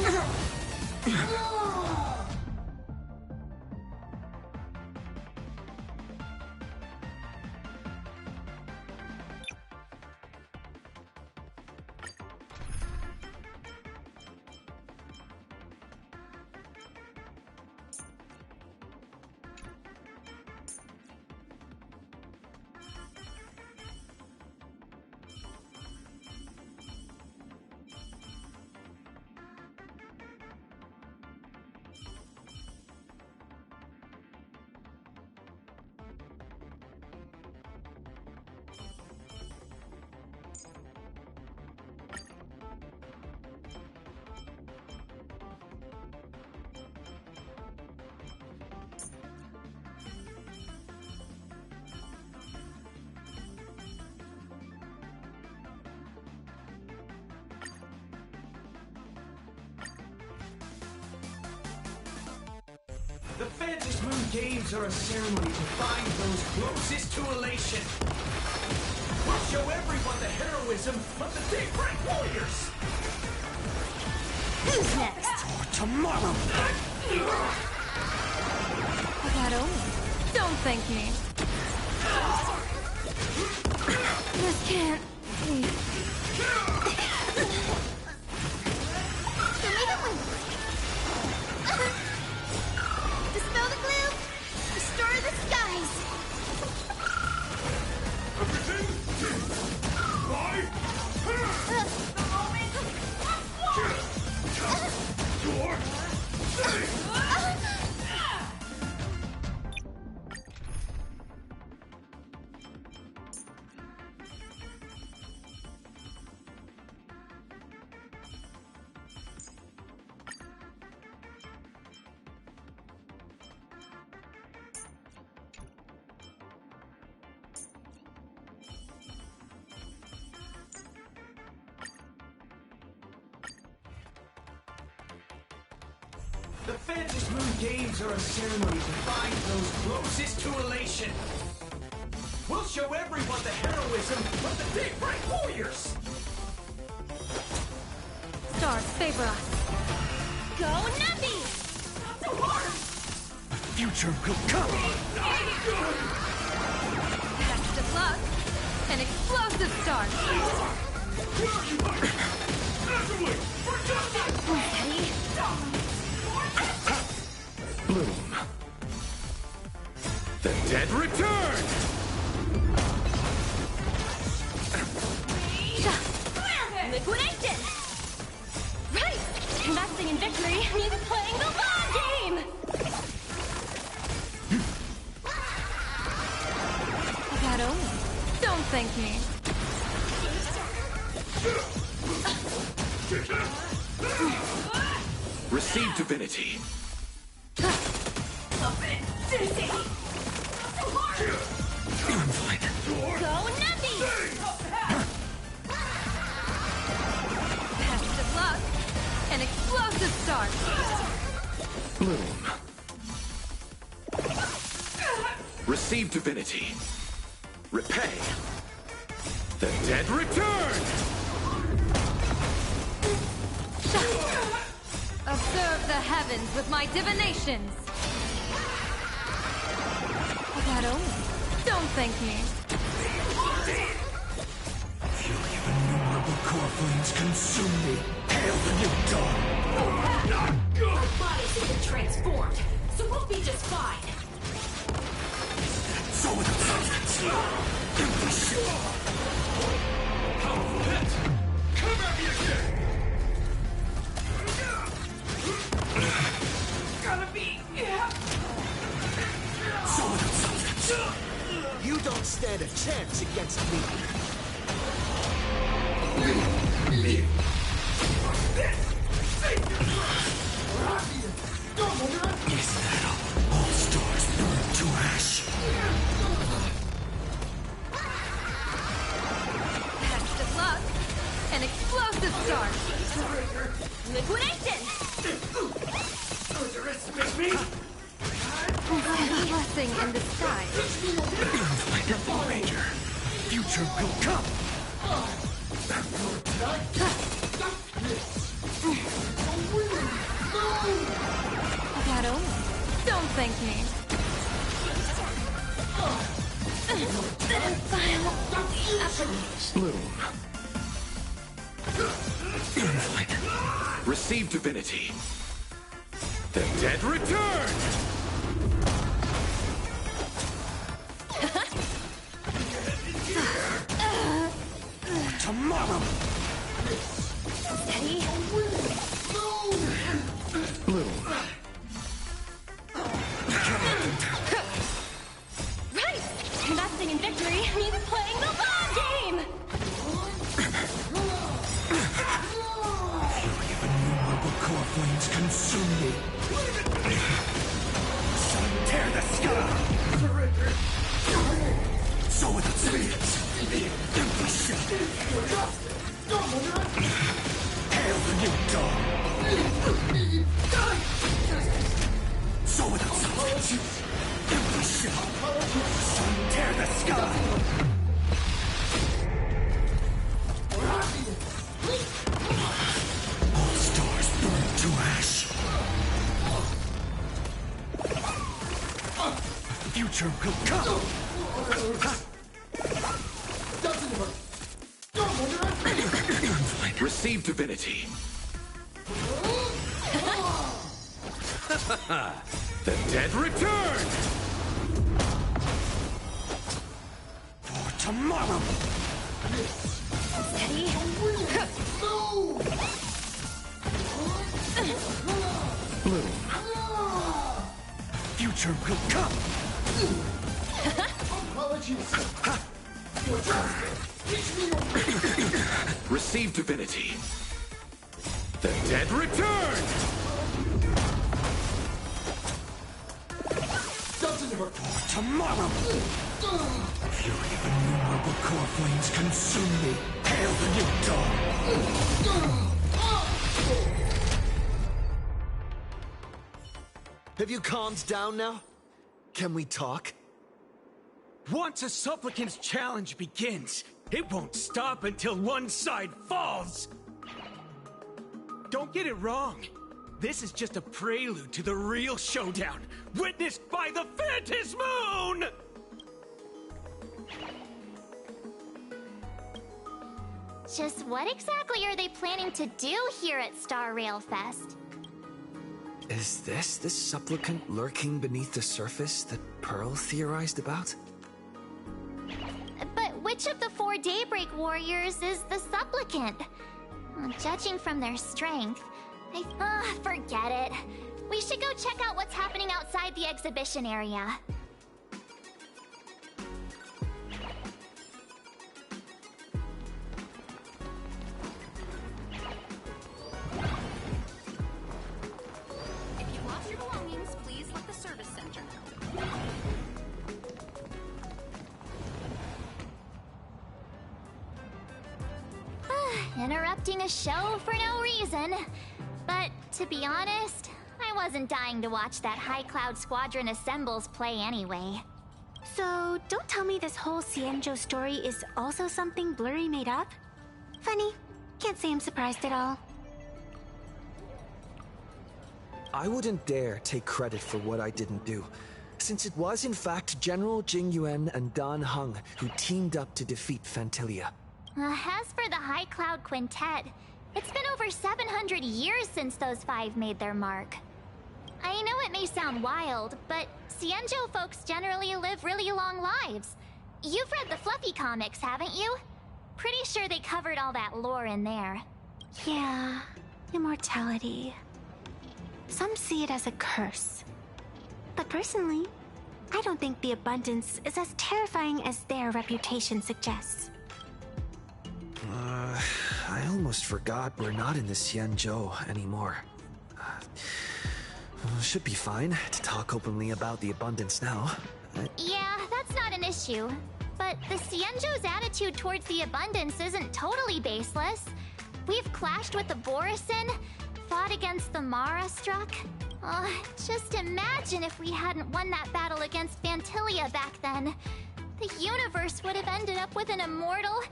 The Phantom Moon Games are a ceremony to find those closest to elation. We'll show everyone the heroism of the Daybreak Warriors! Who's next? For tomorrow! Claro, don't thank me. This can't be. Dispel the gloom! Restore the skies! Everything by The Phantom Moon Games are a ceremony to find those closest to elation. We'll show everyone the heroism of the Daybreak Warriors! Stars favor us. Go Nappy! Not so hard! The future will come! Best of luck. An explosive start. Steady. Bloom. The dead return! Liquidation! Right! Investing in victory means playing the long game! Claro, don't thank me. Receive divinity. I'm fine. Go Nappy! Best of luck. An explosive start. Bloom. Receive divinity. Repay. The dead return! Observe the heavens with my divinations. Claro, don't thank me. Feel the innumerable core flames consume me. Hail the new dawn! Our bodies have been transformed, so we'll be just fine. So with the substance. Empty shit. Powerful hit! Come at me again! Gotta be. So with the substance. You don't stand a chance against me. Is that all stars burned to ash? Best of luck. An explosive start. Liquidation! Underestimate me? Blessing in disguise. Find a Ranger. Future will come. Claro, don't thank me. Bloom. Receive divinity. The dead return! Tomorrow! Steady. Bloom. Right! Investing in victory means playing the long game! Innumerable core flames consume me. Sun tear the sky! So with its wings, empty shell. Hail the new dawn! So with its Future will come! Receive divinity. The dead return! For tomorrow! Steady. Bloom. Future will come! Apologies. Receive divinity. The dead return! Doesn't hurt. For tomorrow! Fury of innumerable core flames consume me. Hail the new dawn! Have you calmed down now? Can we talk? Once a supplicant's challenge begins, it won't stop until one side falls! Don't get it wrong. This is just a prelude to the real showdown, witnessed by the Phantom Moon! Just what exactly are they planning to do here at Star Rail Fest? Is this the supplicant lurking beneath the surface that Pearl theorized about? But which of the 4 Daybreak Warriors is the supplicant? Judging from their strength, forget it. We should go check out what's happening outside the exhibition area. If you lost your belongings, please let the service center know. Interrupting a show for no reason. But to be honest, I wasn't dying to watch that High Cloud Squadron Assembles play anyway. So, don't tell me this whole Cienjo story is also something Blurry made up? Funny. Can't say I'm surprised at all. I wouldn't dare take credit for what I didn't do, since it was in fact General Jing Yuan and Dan Heng who teamed up to defeat Fantilia. As for the High Cloud Quintet, it's been over 700 years since those 5 made their mark. I know it may sound wild, but Cienjo folks generally live really long lives. You've read the Fluffy comics, haven't you? Pretty sure they covered all that lore in there. Yeah, immortality. Some see it as a curse. But personally, I don't think the abundance is as terrifying as their reputation suggests. I almost forgot we're not in the Cienjo anymore. Should be fine to talk openly about the abundance now. Yeah, that's not an issue. But the Cienjo's attitude towards the abundance isn't totally baseless. We've clashed with the Borisin, fought against the Mara Struck. Just imagine if we hadn't won that battle against Fantilia back then. The universe would have ended up with an immortal,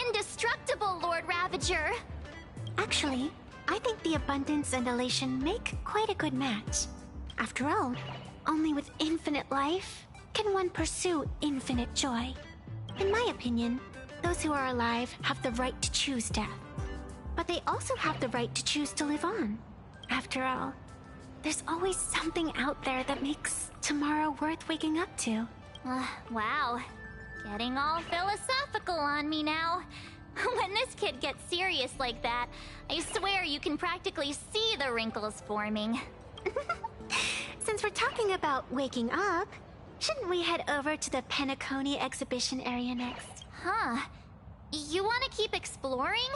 indestructible Lord Ravager. Actually, I think the abundance and elation make quite a good match. After all, only with infinite life can one pursue infinite joy. In my opinion, those who are alive have the right to choose death. But they also have the right to choose to live on. After all, there's always something out there that makes tomorrow worth waking up to. Wow. Getting all philosophical on me now. When this kid gets serious like that, I swear you can practically see the wrinkles forming. Since we're talking about waking up, shouldn't we head over to the Penacony exhibition area next? Huh. You want to keep exploring?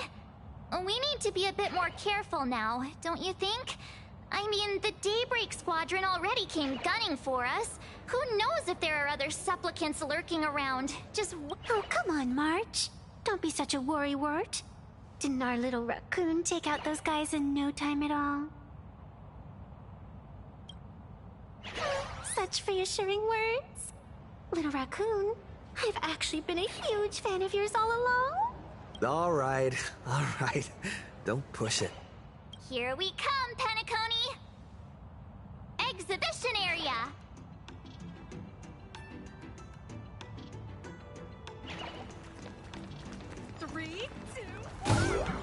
We need to be a bit more careful now, don't you think? I mean, the Daybreak Squadron already came gunning for us. Who knows if there are other supplicants lurking around? Oh, come on, March. Don't be such a worrywart. Didn't our little raccoon take out those guys in no time at all? Such reassuring words. Little raccoon, I've actually been a huge fan of yours all along. All right. Don't push it. Here we come, Penacony! Exhibition area! 3, 2, 1.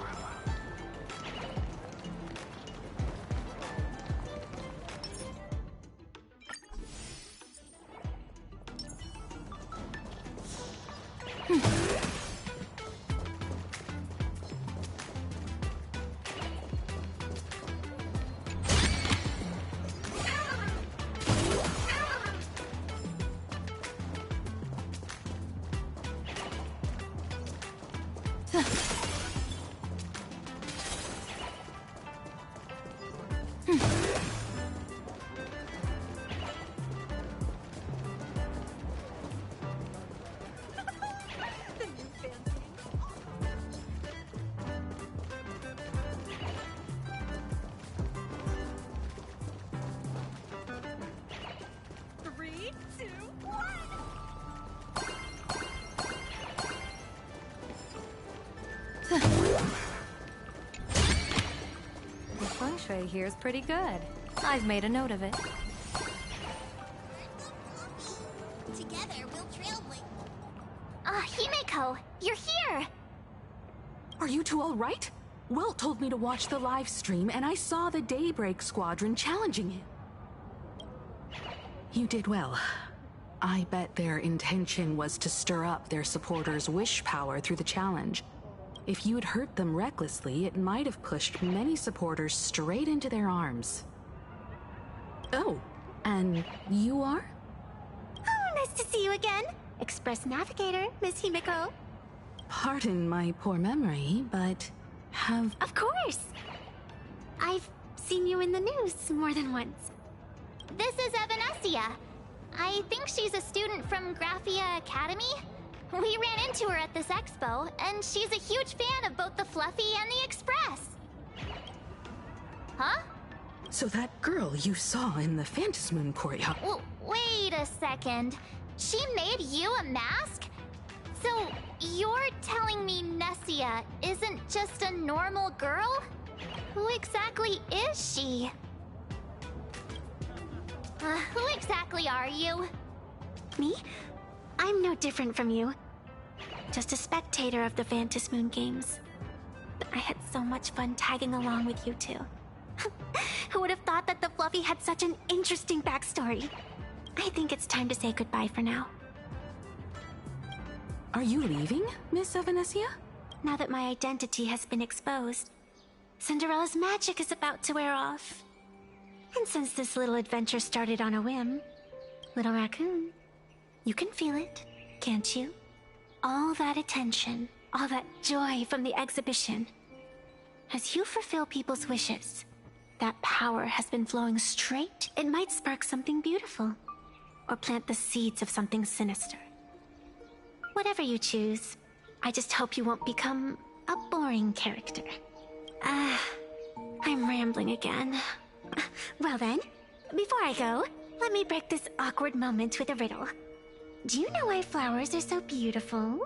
The feng shui here is pretty good. I've made a note of it. Together, we'll trailblaze. Himeko, you're here! Are you two all right? Welt told me to watch the live stream, and I saw the Daybreak Squadron challenging him. You did well. I bet their intention was to stir up their supporters' wish power through the challenge. If you'd hurt them recklessly, it might have pushed many supporters straight into their arms. Oh, and you are? Oh, nice to see you again. Express Navigator, Miss Himeko. Pardon my poor memory, but have... Of course! I've seen you in the news more than once. This is Evanescia. I think she's a student from Graphia Academy. We ran into her at this expo, and she's a huge fan of both the Fluffy and the Express. Huh? So that girl you saw in the Phantasmoon courtyard... Wait a second. She made you a mask? So, you're telling me Nessia isn't just a normal girl? Who exactly is she? Who exactly are you? Me? I'm no different from you. Just a spectator of the Phantasmoon games. But I had so much fun tagging along with you two. Who would have thought that the Fluffy had such an interesting backstory? I think it's time to say goodbye for now. Are you leaving, Miss Evanescia? Now that my identity has been exposed, Cinderella's magic is about to wear off. And since this little adventure started on a whim, Little Raccoon, you can feel it, can't you? All that attention, all that joy from the exhibition. As you fulfill people's wishes, that power has been flowing straight. It might spark something beautiful, or plant the seeds of something sinister. Whatever you choose, I just hope you won't become a boring character. I'm rambling again. Well then, before I go, let me break this awkward moment with a riddle. Do you know why flowers are so beautiful?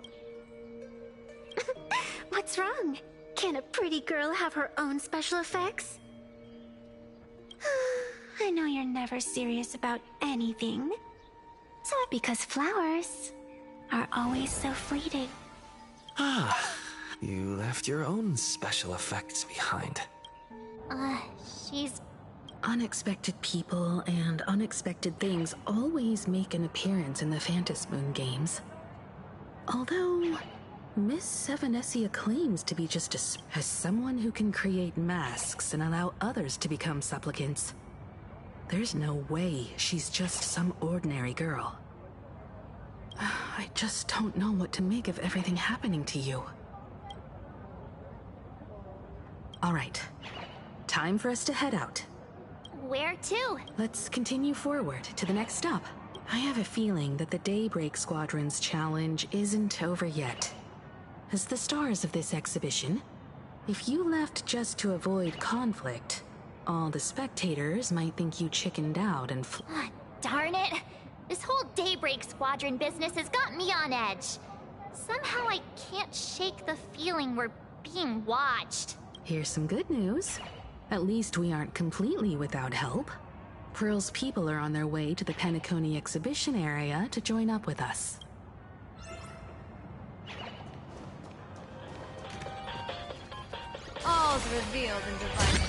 What's wrong? Can a pretty girl have her own special effects? I know you're never serious about anything. So because flowers are always so fleeting. You left your own special effects behind. She's... Unexpected people and unexpected things always make an appearance in the Phantasmoon games. Although, Miss Evanescia claims to be just as someone who can create masks and allow others to become supplicants. There's no way she's just some ordinary girl. I just don't know what to make of everything happening to you. All right, time for us to head out. Where to? Let's continue forward to the next stop. I have a feeling that the Daybreak Squadron's challenge isn't over yet. As the stars of this exhibition, if you left just to avoid conflict, all the spectators might think you chickened out and Darn it! This whole Daybreak Squadron business has got me on edge. Somehow I can't shake the feeling we're being watched. Here's some good news. At least we aren't completely without help. Pearl's people are on their way to the Penacony exhibition area to join up with us. all's revealed in divine.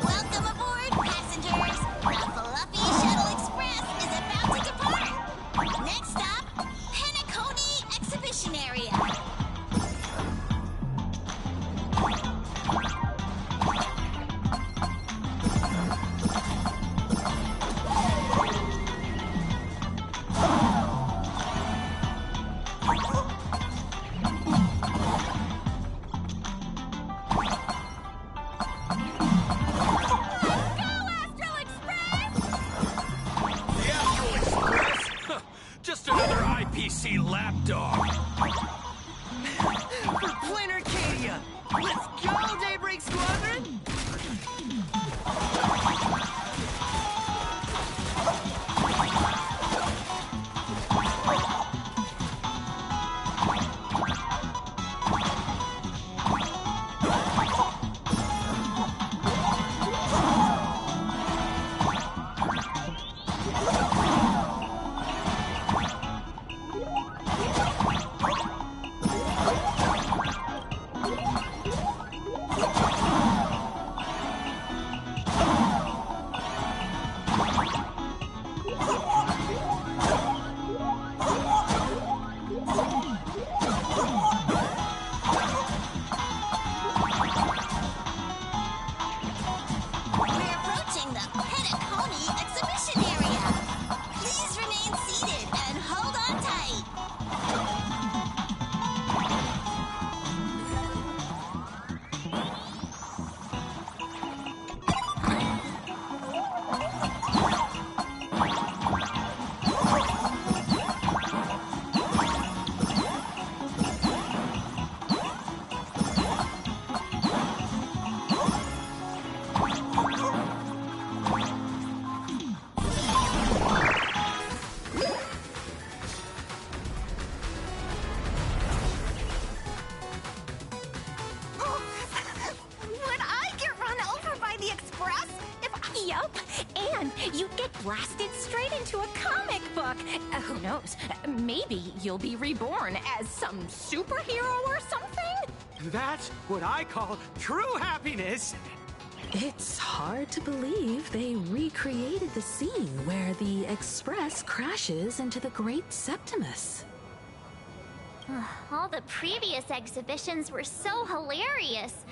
Welcome aboard, passengers! The Fluffy Shuttle Express is about to depart! Next stop, Penacony Exhibition Area. The Astral Express? Just another IPC lapdog. For Planet Arcadia! Let's go, Daybreak Squadron! We're approaching the Penacony Exhibition Area. Please remain seated and hold on tight. Would I get run over by the Express? Yup, and you'd get blasted straight into a comic book. Who knows? Maybe you'll be reborn as some superhero or something? That's what I call true happiness. It's hard to believe they recreated the scene where the Express crashes into the Great Septimus. All the previous exhibitions were so hilarious,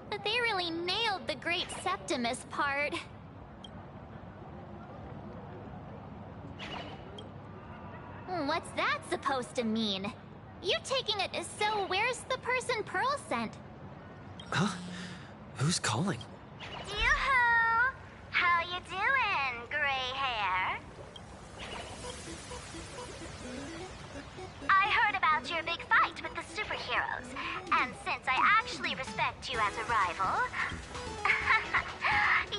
but they really nailed the Great Septimus part. What's that supposed to mean? You taking it as so where's the person Pearl sent? Huh? Who's calling? Yoo-hoo! How you doing, gray hair? I heard about your big fight with the superheroes, and since I actually respect you as a rival,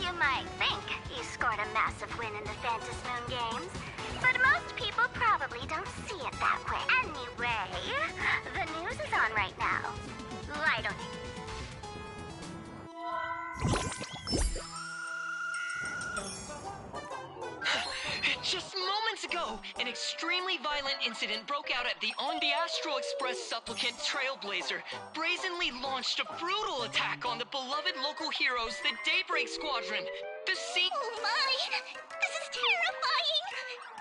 you might think you scored a massive win in the Phantom Moon Games, but most people probably don't see it that way. Anyway, the news is on right now. Why don't you? Just moments ago, an extremely violent incident broke out at the Astral Express supplicant Trailblazer brazenly launched a brutal attack on the beloved local heroes, the Daybreak Squadron. The scene— Oh my! This is terrifying!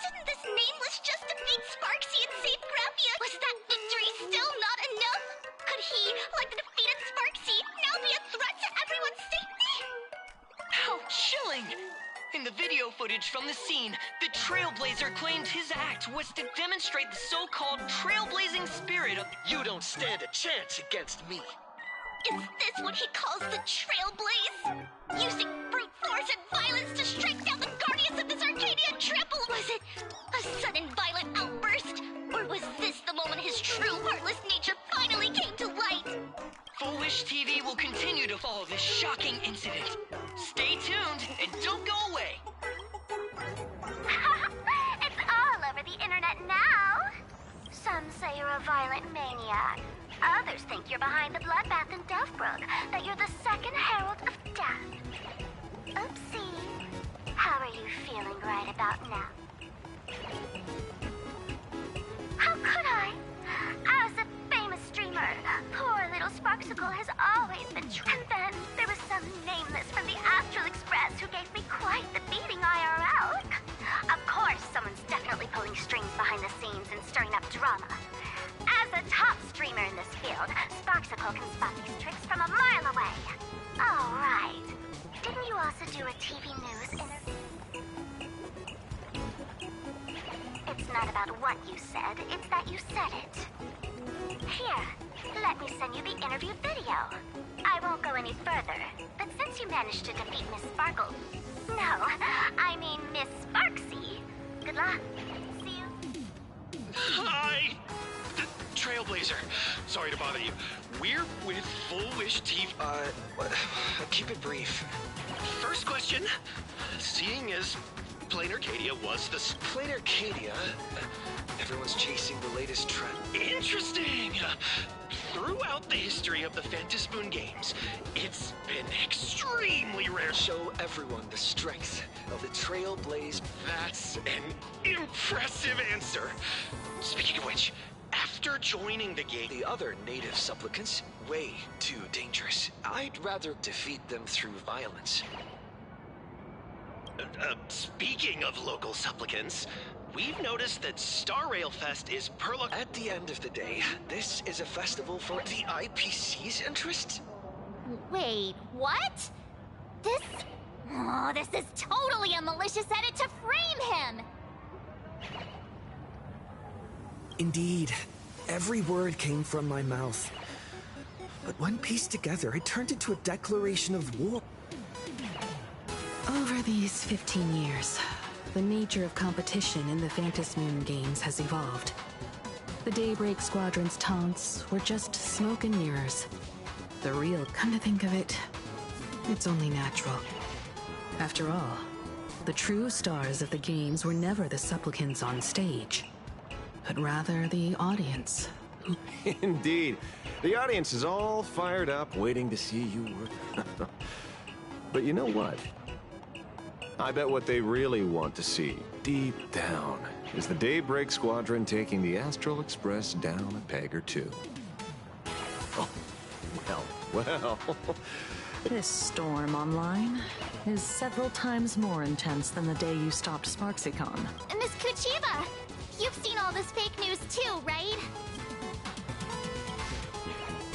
Didn't this nameless just defeat Sparksy and save Grappia? Was that victory still not enough? Could he, like the defeated Sparksy, now be a threat to everyone's safety? How chilling! In the video footage from the scene, the Trailblazer claimed his act was to demonstrate the so-called trailblazing spirit of— You don't stand a chance against me. Is this what he calls the Trailblaze? Using brute force and violence to strike down the guardians of this Arcadia triple? Was it a sudden violent outburst? Or was this the moment his true heartless nature finally came to light? Full Wish TV will continue to follow this shocking incident. Stay tuned and don't go away. It's all over the internet now. Some say you're a violent maniac. Others think you're behind the bloodbath in Deathbrook, that you're the second herald of death. Oopsie. How are you feeling right about about now. How could I? As a famous streamer, poor little Sparksicle has always been and then there was some nameless from the Astral Express who gave me quite the beating IRL. Of course, someone's definitely pulling strings behind the scenes and stirring up drama. As a top streamer in this field, Sparksicle can spot these tricks from a mile away. Oh, right. Didn't you also do a TV news interview? It's not about what you said, it's that you said it. Here, let me send you the interview video. I won't go any further, but since you managed to defeat Miss Sparkle... No, I mean Miss Sparksy. Good luck. See you. Hi! Trailblazer. Sorry to bother you. We're with Full Wish TV. Keep it brief. First question. Seeing as Plain Arcadia was the... Plain Arcadia? Everyone's chasing the latest trend. Interesting! Throughout the history of the Phantasmoon games, it's been extremely rare. Show everyone the strength of the Trailblaze. That's an impressive answer. Speaking of which, after joining the game... The other native supplicants, way too dangerous. I'd rather defeat them through violence. Speaking of local supplicants, we've noticed that Star Rail Fest is At the end of the day, this is a festival for the IPC's interests? Wait, what? This is totally a malicious edit to frame him! Indeed, every word came from my mouth. But when pieced together, it turned into a declaration of war. Over these 15 years, the nature of competition in the Phantasmoon games has evolved. The Daybreak Squadron's taunts were just smoke and mirrors. The real, come to think of it, it's only natural. After all, the true stars of the games were never the supplicants on stage, but rather the audience. Indeed. The audience is all fired up, waiting to see you work. But you know what? I bet what they really want to see, deep down, is the Daybreak Squadron taking the Astral Express down a peg or two. Oh, well. This storm online is several times more intense than the day you stopped Sparksycon. Miss Kuchiba, you've seen all this fake news too, right?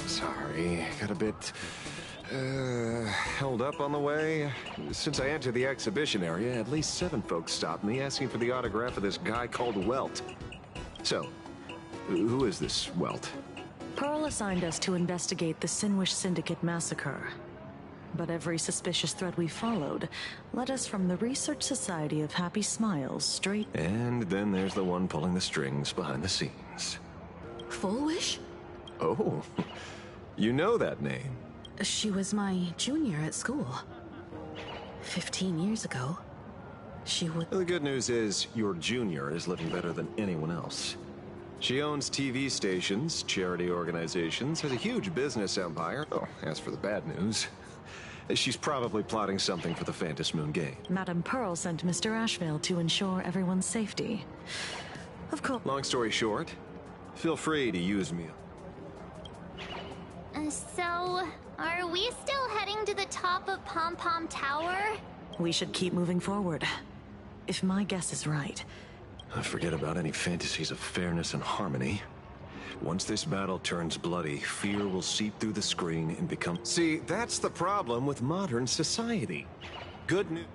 Sorry, got a bit... held up on the way. Since I entered the exhibition area, at least 7 folks stopped me asking for the autograph of this guy called Welt. So, who is this Welt? Pearl assigned us to investigate the Sinwish Syndicate massacre. But every suspicious thread we followed led us from the Research Society of Happy Smiles straight... And then there's the one pulling the strings behind the scenes. Full Wish? Oh, you know that name. She was my junior at school. 15 years ago, she would... The good news is, your junior is living better than anyone else. She owns TV stations, charity organizations, has a huge business empire. Oh, as for the bad news, she's probably plotting something for the Phantasmoon game. Madame Pearl sent Mr. Ashvale to ensure everyone's safety. Of course... Long story short, feel free to use me. So, are we still heading to the top of Pom Pom Tower? We should keep moving forward. If my guess is right. Forget about any fantasies of fairness and harmony. Once this battle turns bloody, fear will seep through the screen and become... See, that's the problem with modern society. Good news...